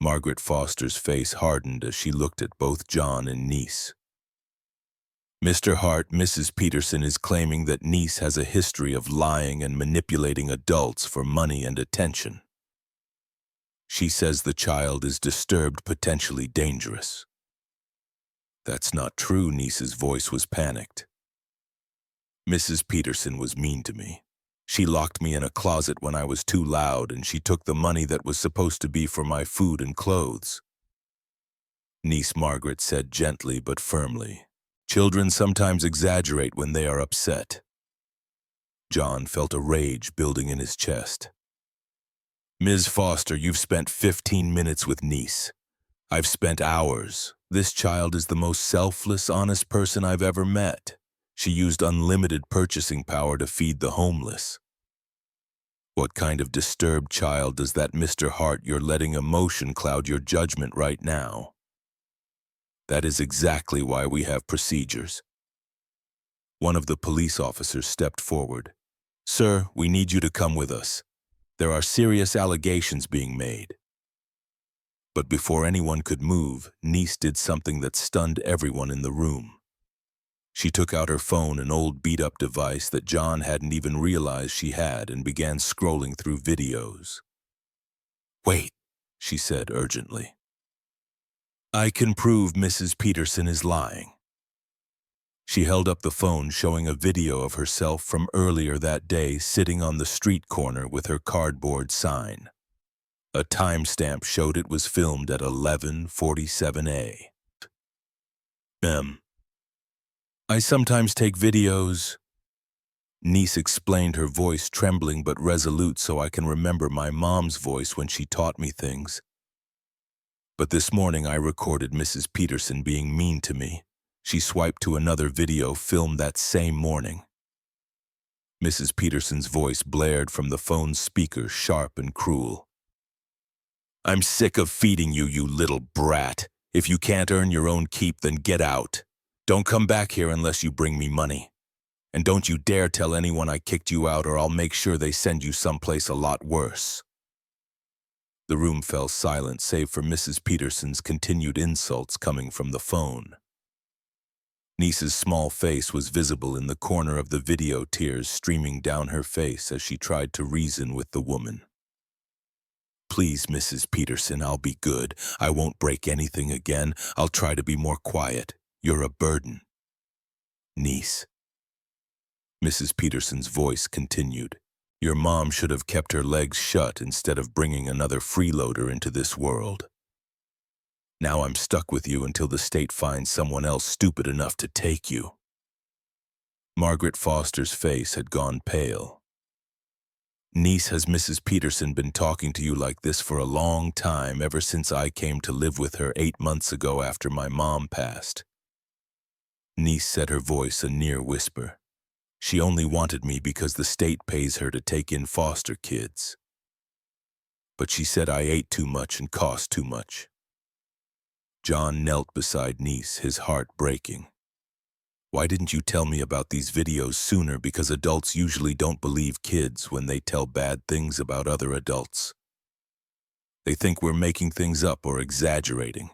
Margaret Foster's face hardened as she looked at both John and niece. Mr. Hart, Mrs. Peterson is claiming that niece has a history of lying and manipulating adults for money and attention. She says the child is disturbed, potentially dangerous. That's not true. Niece's voice was panicked. Mrs. Peterson was mean to me. She locked me in a closet when I was too loud, and she took the money that was supposed to be for my food and clothes. Niece Margaret said gently but firmly, "Children sometimes exaggerate when they are upset." John felt a rage building in his chest. Ms. Foster, you've spent 15 minutes with niece. I've spent hours. This child is the most selfless, honest person I've ever met. She used unlimited purchasing power to feed the homeless. What kind of disturbed child does that, Mr. Hart? You're letting emotion cloud your judgment right now. That is exactly why we have procedures. One of the police officers stepped forward. Sir, we need you to come with us. There are serious allegations being made. But before anyone could move, niece did something that stunned everyone in the room. She took out her phone, an old beat-up device that John hadn't even realized she had, and began scrolling through videos. Wait, she said urgently. I can prove Mrs. Peterson is lying. She held up the phone, showing a video of herself from earlier that day sitting on the street corner with her cardboard sign. A timestamp showed it was filmed at 11:47 a.m. I sometimes take videos. Niece explained, her voice trembling but resolute, so I can remember my mom's voice when she taught me things. But this morning I recorded Mrs. Peterson being mean to me. She swiped to another video filmed that same morning. Mrs. Peterson's voice blared from the phone's speaker, sharp and cruel. I'm sick of feeding you, you little brat. If you can't earn your own keep, then get out. Don't come back here unless you bring me money. And don't you dare tell anyone I kicked you out, or I'll make sure they send you someplace a lot worse. The room fell silent, save for Mrs. Peterson's continued insults coming from the phone. Niece's small face was visible in the corner of the video, tears streaming down her face as she tried to reason with the woman. Please, Mrs. Peterson, I'll be good. I won't break anything again. I'll try to be more quiet. You're a burden. Niece. Mrs. Peterson's voice continued. Your mom should have kept her legs shut instead of bringing another freeloader into this world. Now I'm stuck with you until the state finds someone else stupid enough to take you. Margaret Foster's face had gone pale. Niece, has Mrs. Peterson been talking to you like this for a long time, ever since I came to live with her 8 months ago after my mom passed? Niece said, her voice a near whisper. She only wanted me because the state pays her to take in foster kids. But she said I ate too much and cost too much. John knelt beside Niece, his heart breaking. Why didn't you tell me about these videos sooner? Because adults usually don't believe kids when they tell bad things about other adults. They think we're making things up or exaggerating.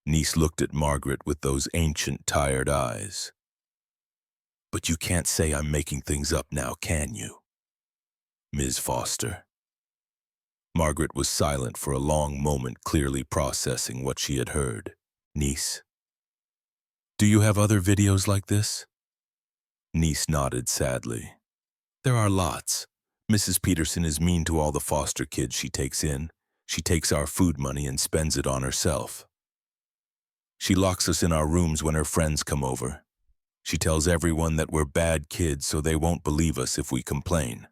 Niece looked at Margaret with those ancient, tired eyes. But you can't say I'm making things up now, can you, Ms. Foster? Margaret was silent for a long moment, clearly processing what she had heard. Niece, do you have other videos like this? Niece nodded sadly. There are lots. Mrs. Peterson is mean to all the foster kids she takes in. She takes our food money and spends it on herself. She locks us in our rooms when her friends come over. She tells everyone that we're bad kids so they won't believe us if we complain.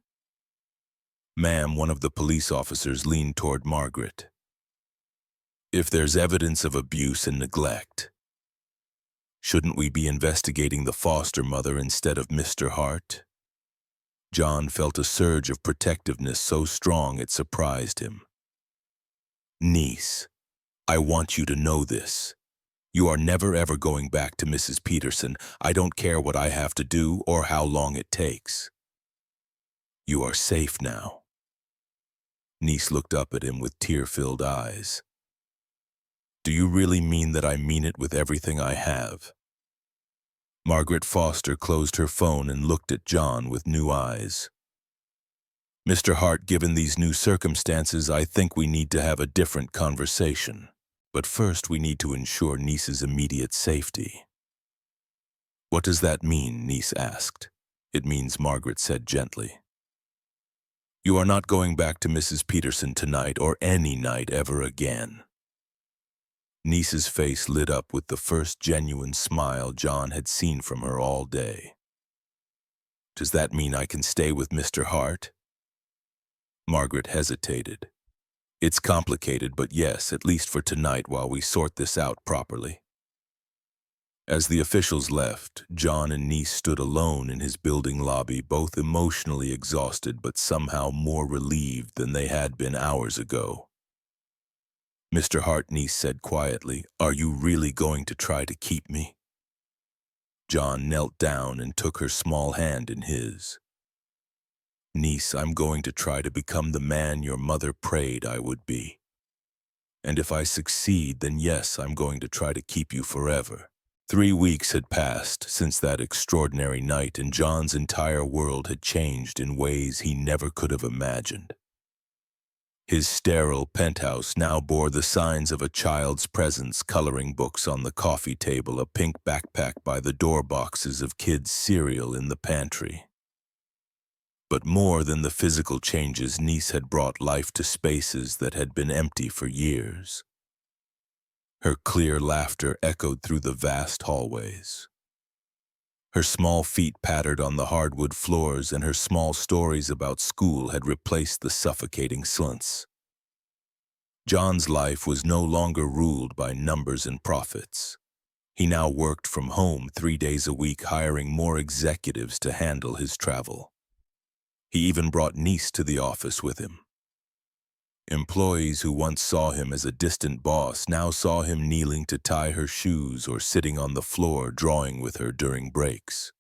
Ma'am, one of the police officers leaned toward Margaret. If there's evidence of abuse and neglect, shouldn't we be investigating the foster mother instead of Mr. Hart? John felt a surge of protectiveness so strong it surprised him. Niece, I want you to know this. You are never ever going back to Mrs. Peterson. I don't care what I have to do or how long it takes. You are safe now. Niece looked up at him with tear-filled eyes. Do you really mean that? I mean it with everything I have. Margaret Foster closed her phone and looked at John with new eyes. Mr. Hart, given these new circumstances, I think we need to have a different conversation. But first, we need to ensure Niece's immediate safety. What does that mean? Niece asked. It means, Margaret said gently, you are not going back to Mrs. Peterson tonight or any night ever again. Niece's face lit up with the first genuine smile John had seen from her all day. Does that mean I can stay with Mr. Hart? Margaret hesitated. It's complicated, but yes, at least for tonight while we sort this out properly. As the officials left, John and Niece stood alone in his building lobby, both emotionally exhausted but somehow more relieved than they had been hours ago. Mr. Hart, Niece said quietly, are you really going to try to keep me? John knelt down and took her small hand in his. Niece, I'm going to try to become the man your mother prayed I would be. And if I succeed, then yes, I'm going to try to keep you forever. 3 weeks had passed since that extraordinary night, and John's entire world had changed in ways he never could have imagined. His sterile penthouse now bore the signs of a child's presence, coloring books on the coffee table, a pink backpack by the door, boxes of kids' cereal in the pantry. But more than the physical changes, Niece had brought life to spaces that had been empty for years. Her clear laughter echoed through the vast hallways. Her small feet pattered on the hardwood floors, and her small stories about school had replaced the suffocating slunts. John's life was no longer ruled by numbers and profits. He now worked from home 3 days a week, hiring more executives to handle his travel. He even brought Niece to the office with him. Employees who once saw him as a distant boss now saw him kneeling to tie her shoes or sitting on the floor drawing with her during breaks.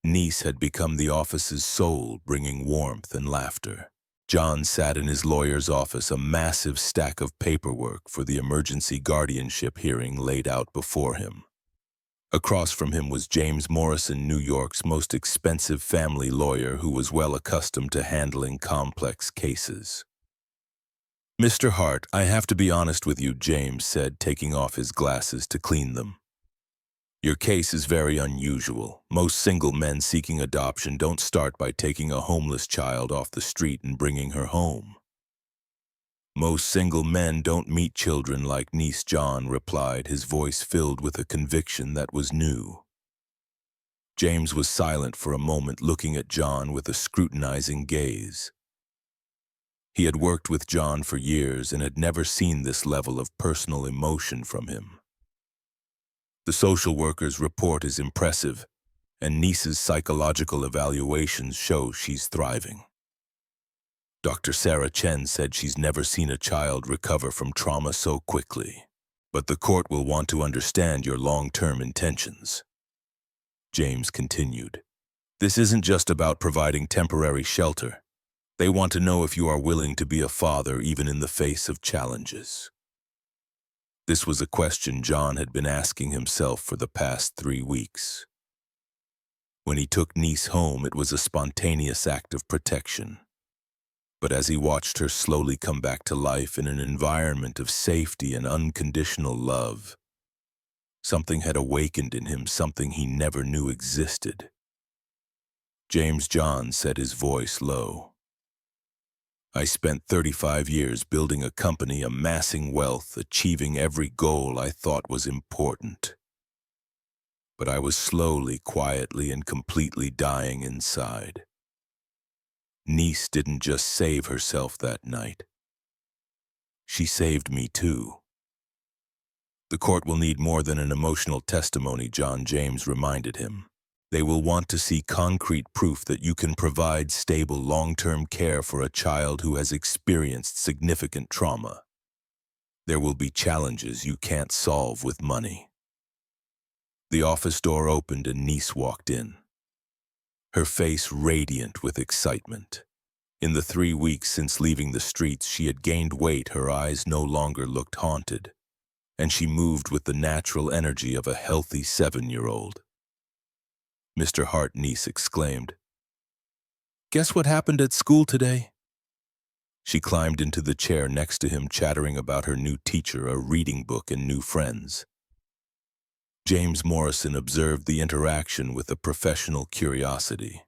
Niece had become the office's soul, bringing warmth and laughter. John sat in his lawyer's office, a massive stack of paperwork for the emergency guardianship hearing laid out before him. Across from him was James Morrison, New York's most expensive family lawyer, who was well accustomed to handling complex cases. Mr. Hart, I have to be honest with you, James said, taking off his glasses to clean them. Your case is very unusual. Most single men seeking adoption don't start by taking a homeless child off the street and bringing her home. Most single men don't meet children like Niece. John replied, his voice filled with a conviction that was new. James was silent for a moment, looking at John with a scrutinizing gaze. He had worked with John for years and had never seen this level of personal emotion from him. The social worker's report is impressive, and Niece's psychological evaluations show she's thriving. Dr. Sarah Chen said she's never seen a child recover from trauma so quickly. But the court will want to understand your long-term intentions. James continued. This isn't just about providing temporary shelter. They want to know if you are willing to be a father even in the face of challenges. This was a question John had been asking himself for the past 3 weeks. When he took Niece home, it was a spontaneous act of protection. But as he watched her slowly come back to life in an environment of safety and unconditional love, something had awakened in him, something he never knew existed. James John said, his voice low. I spent 35 years building a company, amassing wealth, achieving every goal I thought was important. But I was slowly, quietly, and completely dying inside. Niece didn't just save herself that night. She saved me too. The court will need more than an emotional testimony, John James reminded him. They will want to see concrete proof that you can provide stable long-term care for a child who has experienced significant trauma. There will be challenges you can't solve with money. The office door opened and Niece walked in, her face radiant with excitement. In the 3 weeks since leaving the streets, she had gained weight, her eyes no longer looked haunted, and she moved with the natural energy of a healthy 7-year-old. Mr. Hart, Niece exclaimed. Guess what happened at school today? She climbed into the chair next to him, chattering about her new teacher, a reading book, and new friends. James Morrison observed the interaction with a professional curiosity.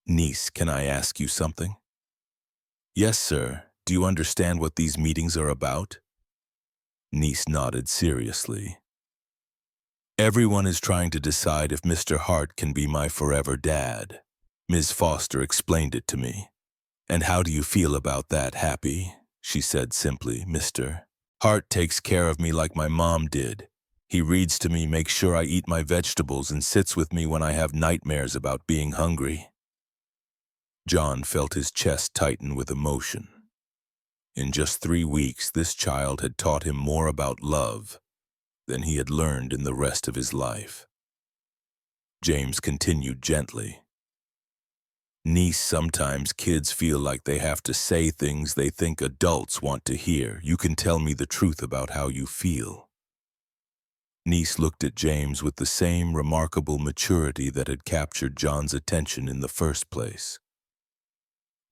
Niece, can I ask you something? Yes, sir. Do you understand what these meetings are about? Niece nodded seriously. Everyone is trying to decide if Mr. Hart can be my forever dad. Ms. Foster explained it to me. And how do you feel about that, Happy? She said simply. Mr. Hart takes care of me like my mom did. He reads to me, makes sure I eat my vegetables, and sits with me when I have nightmares about being hungry. John felt his chest tighten with emotion. In just 3 weeks, this child had taught him more about love than he had learned in the rest of his life. James continued gently. Niece, sometimes kids feel like they have to say things they think adults want to hear. You can tell me the truth about how you feel. Niece looked at James with the same remarkable maturity that had captured John's attention in the first place.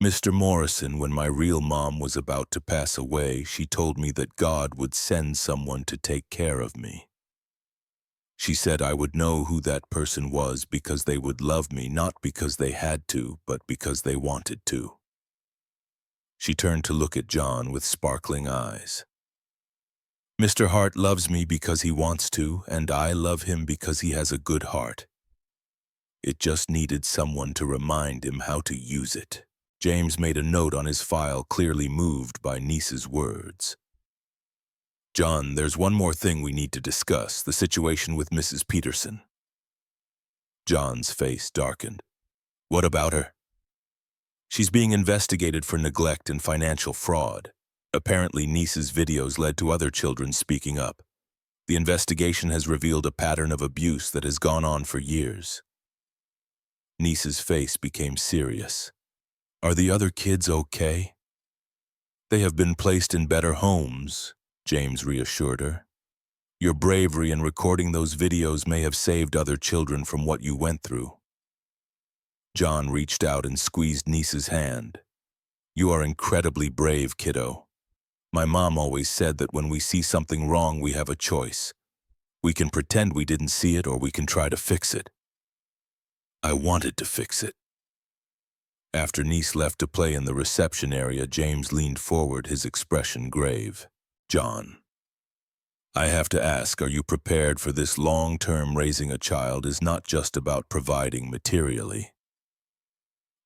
Mr. Morrison, when my real mom was about to pass away, she told me that God would send someone to take care of me. She said I would know who that person was because they would love me, not because they had to, but because they wanted to. She turned to look at John with sparkling eyes. Mr. Hart loves me because he wants to, and I love him because he has a good heart. It just needed someone to remind him how to use it. James made a note on his file, clearly moved by Niece's words. John, there's one more thing we need to discuss, the situation with Mrs. Peterson. John's face darkened. What about her? She's being investigated for neglect and financial fraud. Apparently, Niece's videos led to other children speaking up. The investigation has revealed a pattern of abuse that has gone on for years. Niece's face became serious. Are the other kids okay? They have been placed in better homes, James reassured her. Your bravery in recording those videos may have saved other children from what you went through. John reached out and squeezed Niece's hand. You are incredibly brave, kiddo. My mom always said that when we see something wrong, we have a choice. We can pretend we didn't see it, or we can try to fix it. I wanted to fix it. After Niece left to play in the reception area, James leaned forward, his expression grave. John, I have to ask, are you prepared for this? Long-term raising a child is not just about providing materially.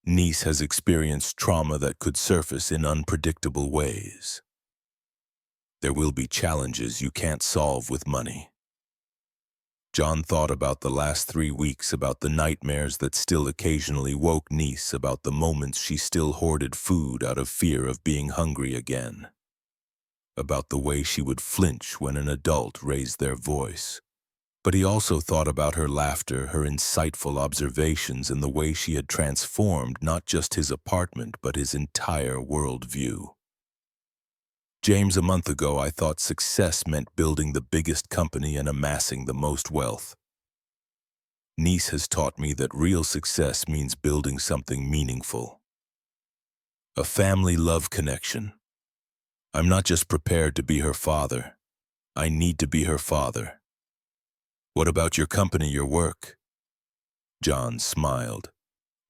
Niece has experienced trauma that could surface in unpredictable ways. There will be challenges you can't solve with money. John thought about the last 3 weeks, about the nightmares that still occasionally woke Niece, about the moments she still hoarded food out of fear of being hungry again, about the way she would flinch when an adult raised their voice. But he also thought about her laughter, her insightful observations, and the way she had transformed not just his apartment but his entire worldview. James, a month ago I thought success meant building the biggest company and amassing the most wealth. Niece has taught me that real success means building something meaningful. A family love connection. I'm not just prepared to be her father. I need to be her father. What about your company, your work? John smiled.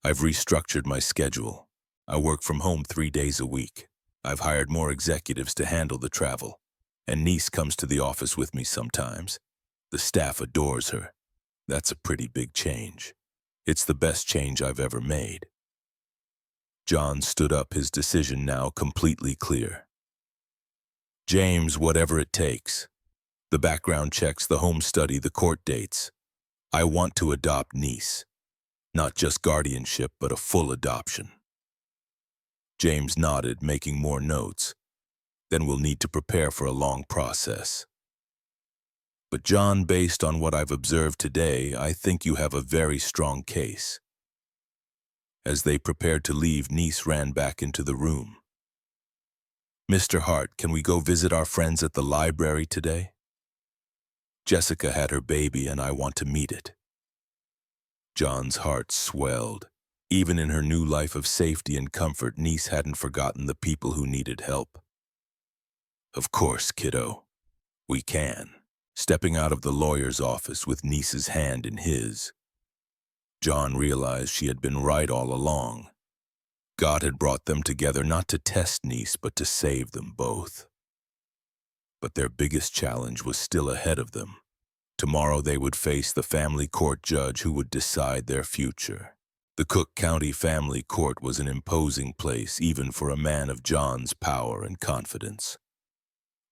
I've restructured my schedule. I work from home 3 days a week. I've hired more executives to handle the travel, and Niece comes to the office with me sometimes. The staff adores her. That's a pretty big change. It's the best change I've ever made. John stood up, his decision now completely clear. James, whatever it takes. The background checks, the home study, the court dates. I want to adopt Niece. Not just guardianship, but a full adoption. James nodded, making more notes. Then we'll need to prepare for a long process. But John, based on what I've observed today, I think you have a very strong case. As they prepared to leave, Niece ran back into the room. Mr. Hart, can we go visit our friends at the library today? Jessica had her baby and I want to meet it. John's heart swelled. Even in her new life of safety and comfort, Niece hadn't forgotten the people who needed help. Of course, kiddo. We can. Stepping out of the lawyer's office with Niece's hand in his, John realized she had been right all along. God had brought them together not to test Niece, but to save them both. But their biggest challenge was still ahead of them. Tomorrow they would face the family court judge who would decide their future. The Cook County Family Court was an imposing place, even for a man of John's power and confidence.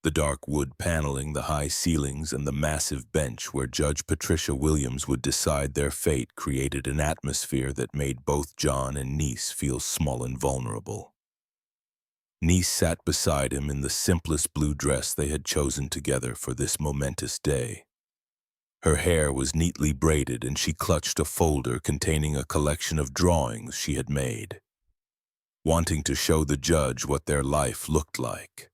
The dark wood paneling, the high ceilings, and the massive bench where Judge Patricia Williams would decide their fate created an atmosphere that made both John and Niece feel small and vulnerable. Niece sat beside him in the simplest blue dress they had chosen together for this momentous day. Her hair was neatly braided and she clutched a folder containing a collection of drawings she had made, wanting to show the judge what their life looked like.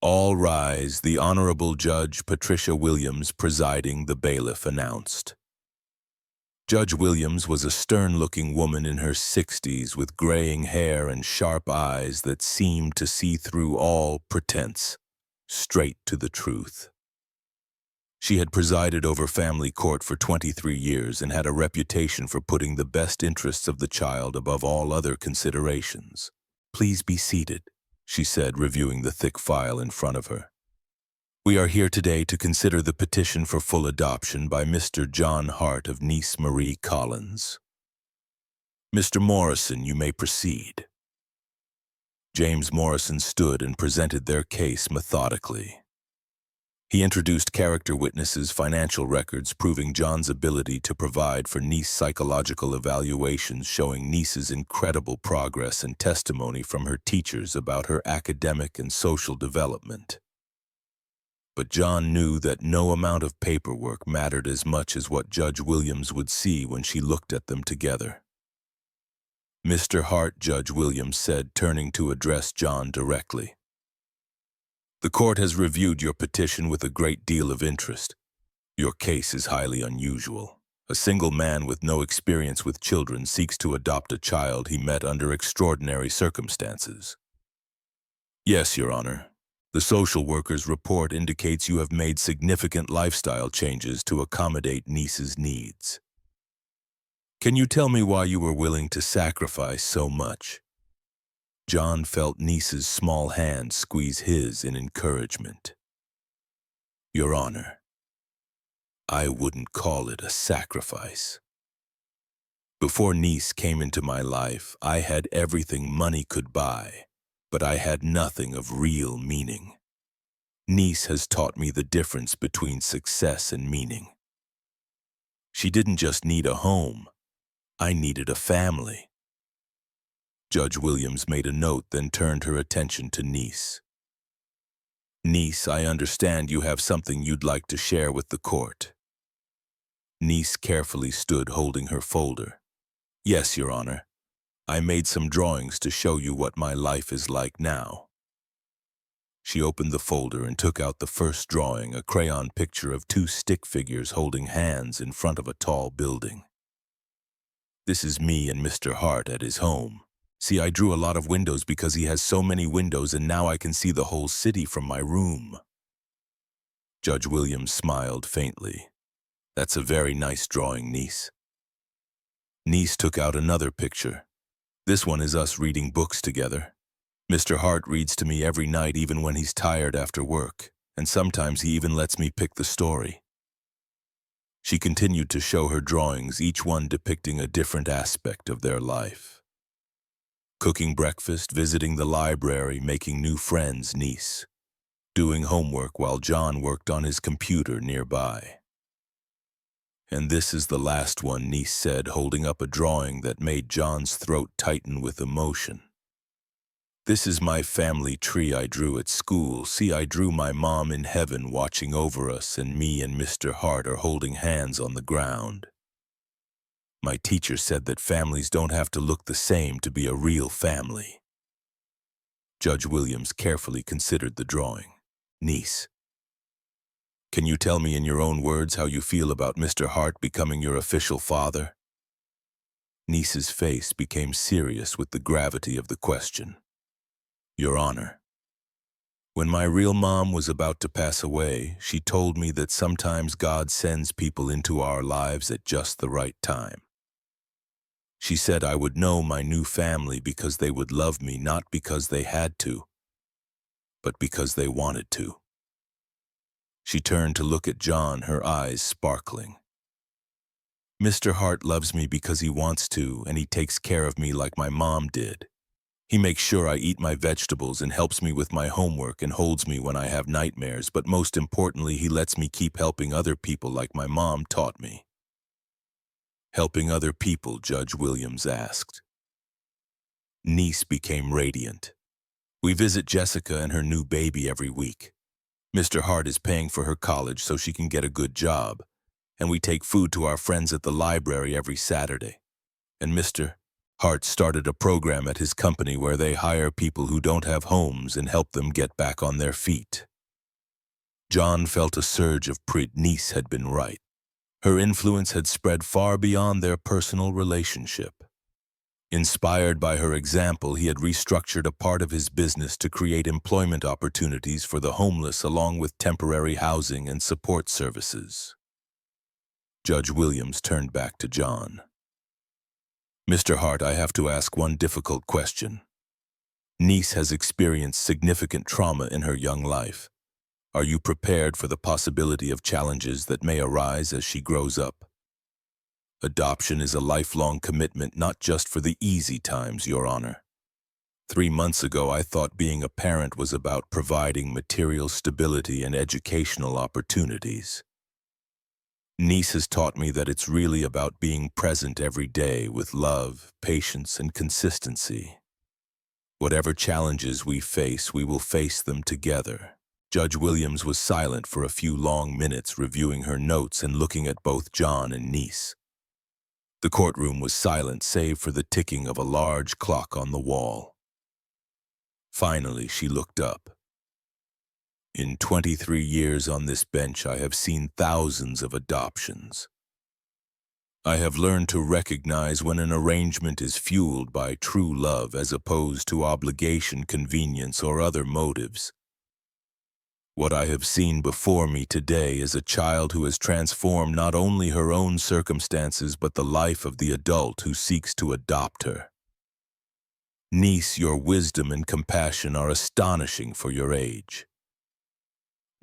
All rise, the Honorable Judge Patricia Williams presiding, the bailiff announced. Judge Williams was a stern-looking woman in her 60s with graying hair and sharp eyes that seemed to see through all pretense, straight to the truth. She had presided over family court for 23 years and had a reputation for putting the best interests of the child above all other considerations. Please be seated, she said, reviewing the thick file in front of her. We are here today to consider the petition for full adoption by Mr. John Hart of Niece Marie Collins. Mr. Morrison, you may proceed. James Morrison stood and presented their case methodically. He introduced character witnesses, financial records proving John's ability to provide for Niece, psychological evaluations showing Niece's incredible progress, and testimony from her teachers about her academic and social development. But John knew that no amount of paperwork mattered as much as what Judge Williams would see when she looked at them together. Mr. Hart, Judge Williams said, turning to address John directly. The court has reviewed your petition with a great deal of interest. Your case is highly unusual. A single man with no experience with children seeks to adopt a child he met under extraordinary circumstances. Yes, Your Honor. The social worker's report indicates you have made significant lifestyle changes to accommodate Niece's needs. Can you tell me why you were willing to sacrifice so much? John felt Niece's small hand squeeze his in encouragement. Your Honor, I wouldn't call it a sacrifice. Before Niece came into my life, I had everything money could buy, but I had nothing of real meaning. Niece has taught me the difference between success and meaning. She didn't just need a home, I needed a family. Judge Williams made a note, then turned her attention to Niece. Niece, I understand you have something you'd like to share with the court. Niece carefully stood holding her folder. Yes, Your Honor. I made some drawings to show you what my life is like now. She opened the folder and took out the first drawing, a crayon picture of two stick figures holding hands in front of a tall building. This is me and Mr. Hart at his home. See, I drew a lot of windows because he has so many windows, and now I can see the whole city from my room. Judge Williams smiled faintly. That's a very nice drawing, Niece. Niece took out another picture. This one is us reading books together. Mr. Hart reads to me every night, even when he's tired after work, and sometimes he even lets me pick the story. She continued to show her drawings, each one depicting a different aspect of their life. Cooking breakfast, visiting the library, making new friends, Niece. Doing homework while John worked on his computer nearby. And this is the last one, Niece said, holding up a drawing that made John's throat tighten with emotion. This is my family tree I drew at school. See, I drew my mom in heaven watching over us, and me and Mr. Hart are holding hands on the ground. My teacher said that families don't have to look the same to be a real family. Judge Williams carefully considered the drawing. Niece, can you tell me in your own words how you feel about Mr. Hart becoming your official father? Niece's face became serious with the gravity of the question. Your Honor, when my real mom was about to pass away, she told me that sometimes God sends people into our lives at just the right time. She said I would know my new family because they would love me, not because they had to, but because they wanted to. She turned to look at John, her eyes sparkling. Mr. Hart loves me because he wants to, and he takes care of me like my mom did. He makes sure I eat my vegetables and helps me with my homework and holds me when I have nightmares, but most importantly, he lets me keep helping other people like my mom taught me. Helping other people, Judge Williams asked. Niece became radiant. We visit Jessica and her new baby every week. Mr. Hart is paying for her college so she can get a good job, and we take food to our friends at the library every Saturday. And Mr. Hart started a program at his company where they hire people who don't have homes and help them get back on their feet. John felt a surge of pride. Niece had been right. Her influence had spread far beyond their personal relationship. Inspired by her example, he had restructured a part of his business to create employment opportunities for the homeless along with temporary housing and support services. Judge Williams turned back to John. Mr. Hart, I have to ask one difficult question. Niece has experienced significant trauma in her young life. Are you prepared for the possibility of challenges that may arise as she grows up? Adoption is a lifelong commitment, not just for the easy times, Your Honor. 3 months ago, I thought being a parent was about providing material stability and educational opportunities. Niece has taught me that it's really about being present every day with love, patience, and consistency. Whatever challenges we face, we will face them together. Judge Williams was silent for a few long minutes, reviewing her notes and looking at both John and Niece. The courtroom was silent save for the ticking of a large clock on the wall. Finally, she looked up. In 23 years on this bench, I have seen thousands of adoptions. I have learned to recognize when an arrangement is fueled by true love as opposed to obligation, convenience, or other motives. What I have seen before me today is a child who has transformed not only her own circumstances but the life of the adult who seeks to adopt her. Niece, your wisdom and compassion are astonishing for your age.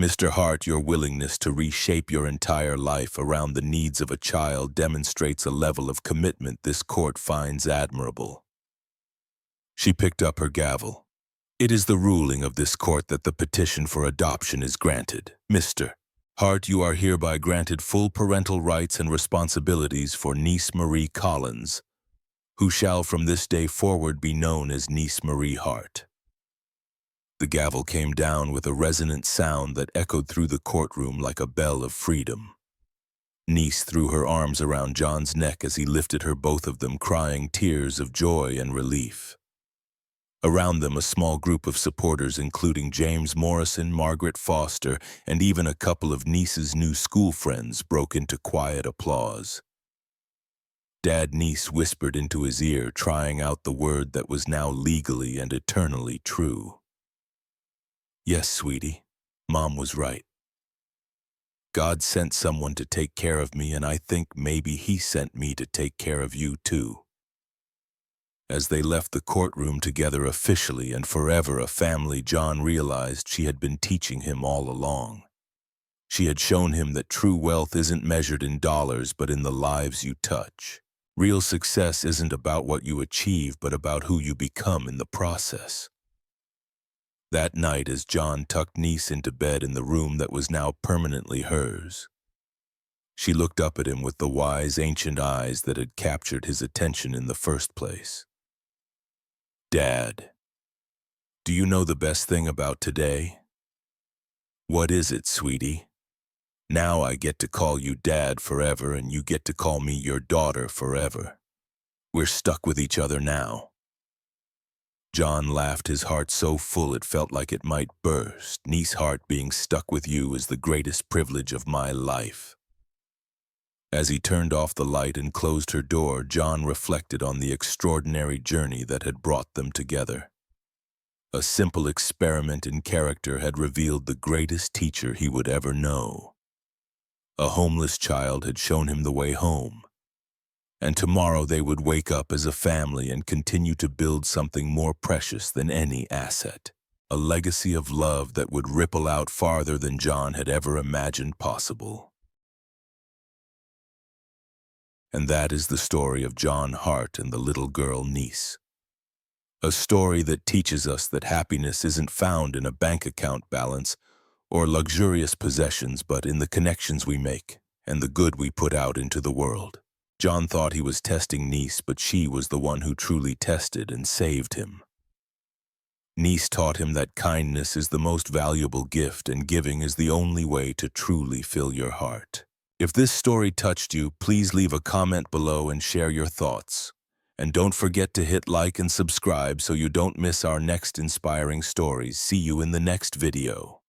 Mr. Hart, your willingness to reshape your entire life around the needs of a child demonstrates a level of commitment this court finds admirable. She picked up her gavel. It is the ruling of this court that the petition for adoption is granted. Mr. Hart, you are hereby granted full parental rights and responsibilities for niece Marie Collins, who shall from this day forward be known as niece Marie Hart. The gavel came down with a resonant sound that echoed through the courtroom like a bell of freedom. Niece threw her arms around John's neck as he lifted her, both of them crying tears of joy and relief. Around them, a small group of supporters, including James Morrison, Margaret Foster, and even a couple of Niece's new school friends, broke into quiet applause. Dad Niece whispered into his ear, trying out the word that was now legally and eternally true. Yes, sweetie, Mom was right. God sent someone to take care of me, and I think maybe He sent me to take care of you too. As they left the courtroom together, officially and forever a family, John realized she had been teaching him all along. She had shown him that true wealth isn't measured in dollars, but in the lives you touch. Real success isn't about what you achieve, but about who you become in the process. That night, as John tucked Niece into bed in the room that was now permanently hers, she looked up at him with the wise, ancient eyes that had captured his attention in the first place. Dad, do you know the best thing about today? What is it, sweetie? Now I get to call you Dad forever, and you get to call me your daughter forever. We're stuck with each other now. John laughed, his heart so full it felt like it might burst. Niece Hart, being stuck with you is the greatest privilege of my life. As he turned off the light and closed her door, John reflected on the extraordinary journey that had brought them together. A simple experiment in character had revealed the greatest teacher he would ever know. A homeless child had shown him the way home. And tomorrow they would wake up as a family and continue to build something more precious than any asset. A legacy of love that would ripple out farther than John had ever imagined possible. And that is the story of John Hart and the little girl Niece. A story that teaches us that happiness isn't found in a bank account balance or luxurious possessions, but in the connections we make and the good we put out into the world. John thought he was testing Niece, but she was the one who truly tested and saved him. Niece taught him that kindness is the most valuable gift, and giving is the only way to truly fill your heart. If this story touched you, please leave a comment below and share your thoughts. And don't forget to hit like and subscribe so you don't miss our next inspiring stories. See you in the next video.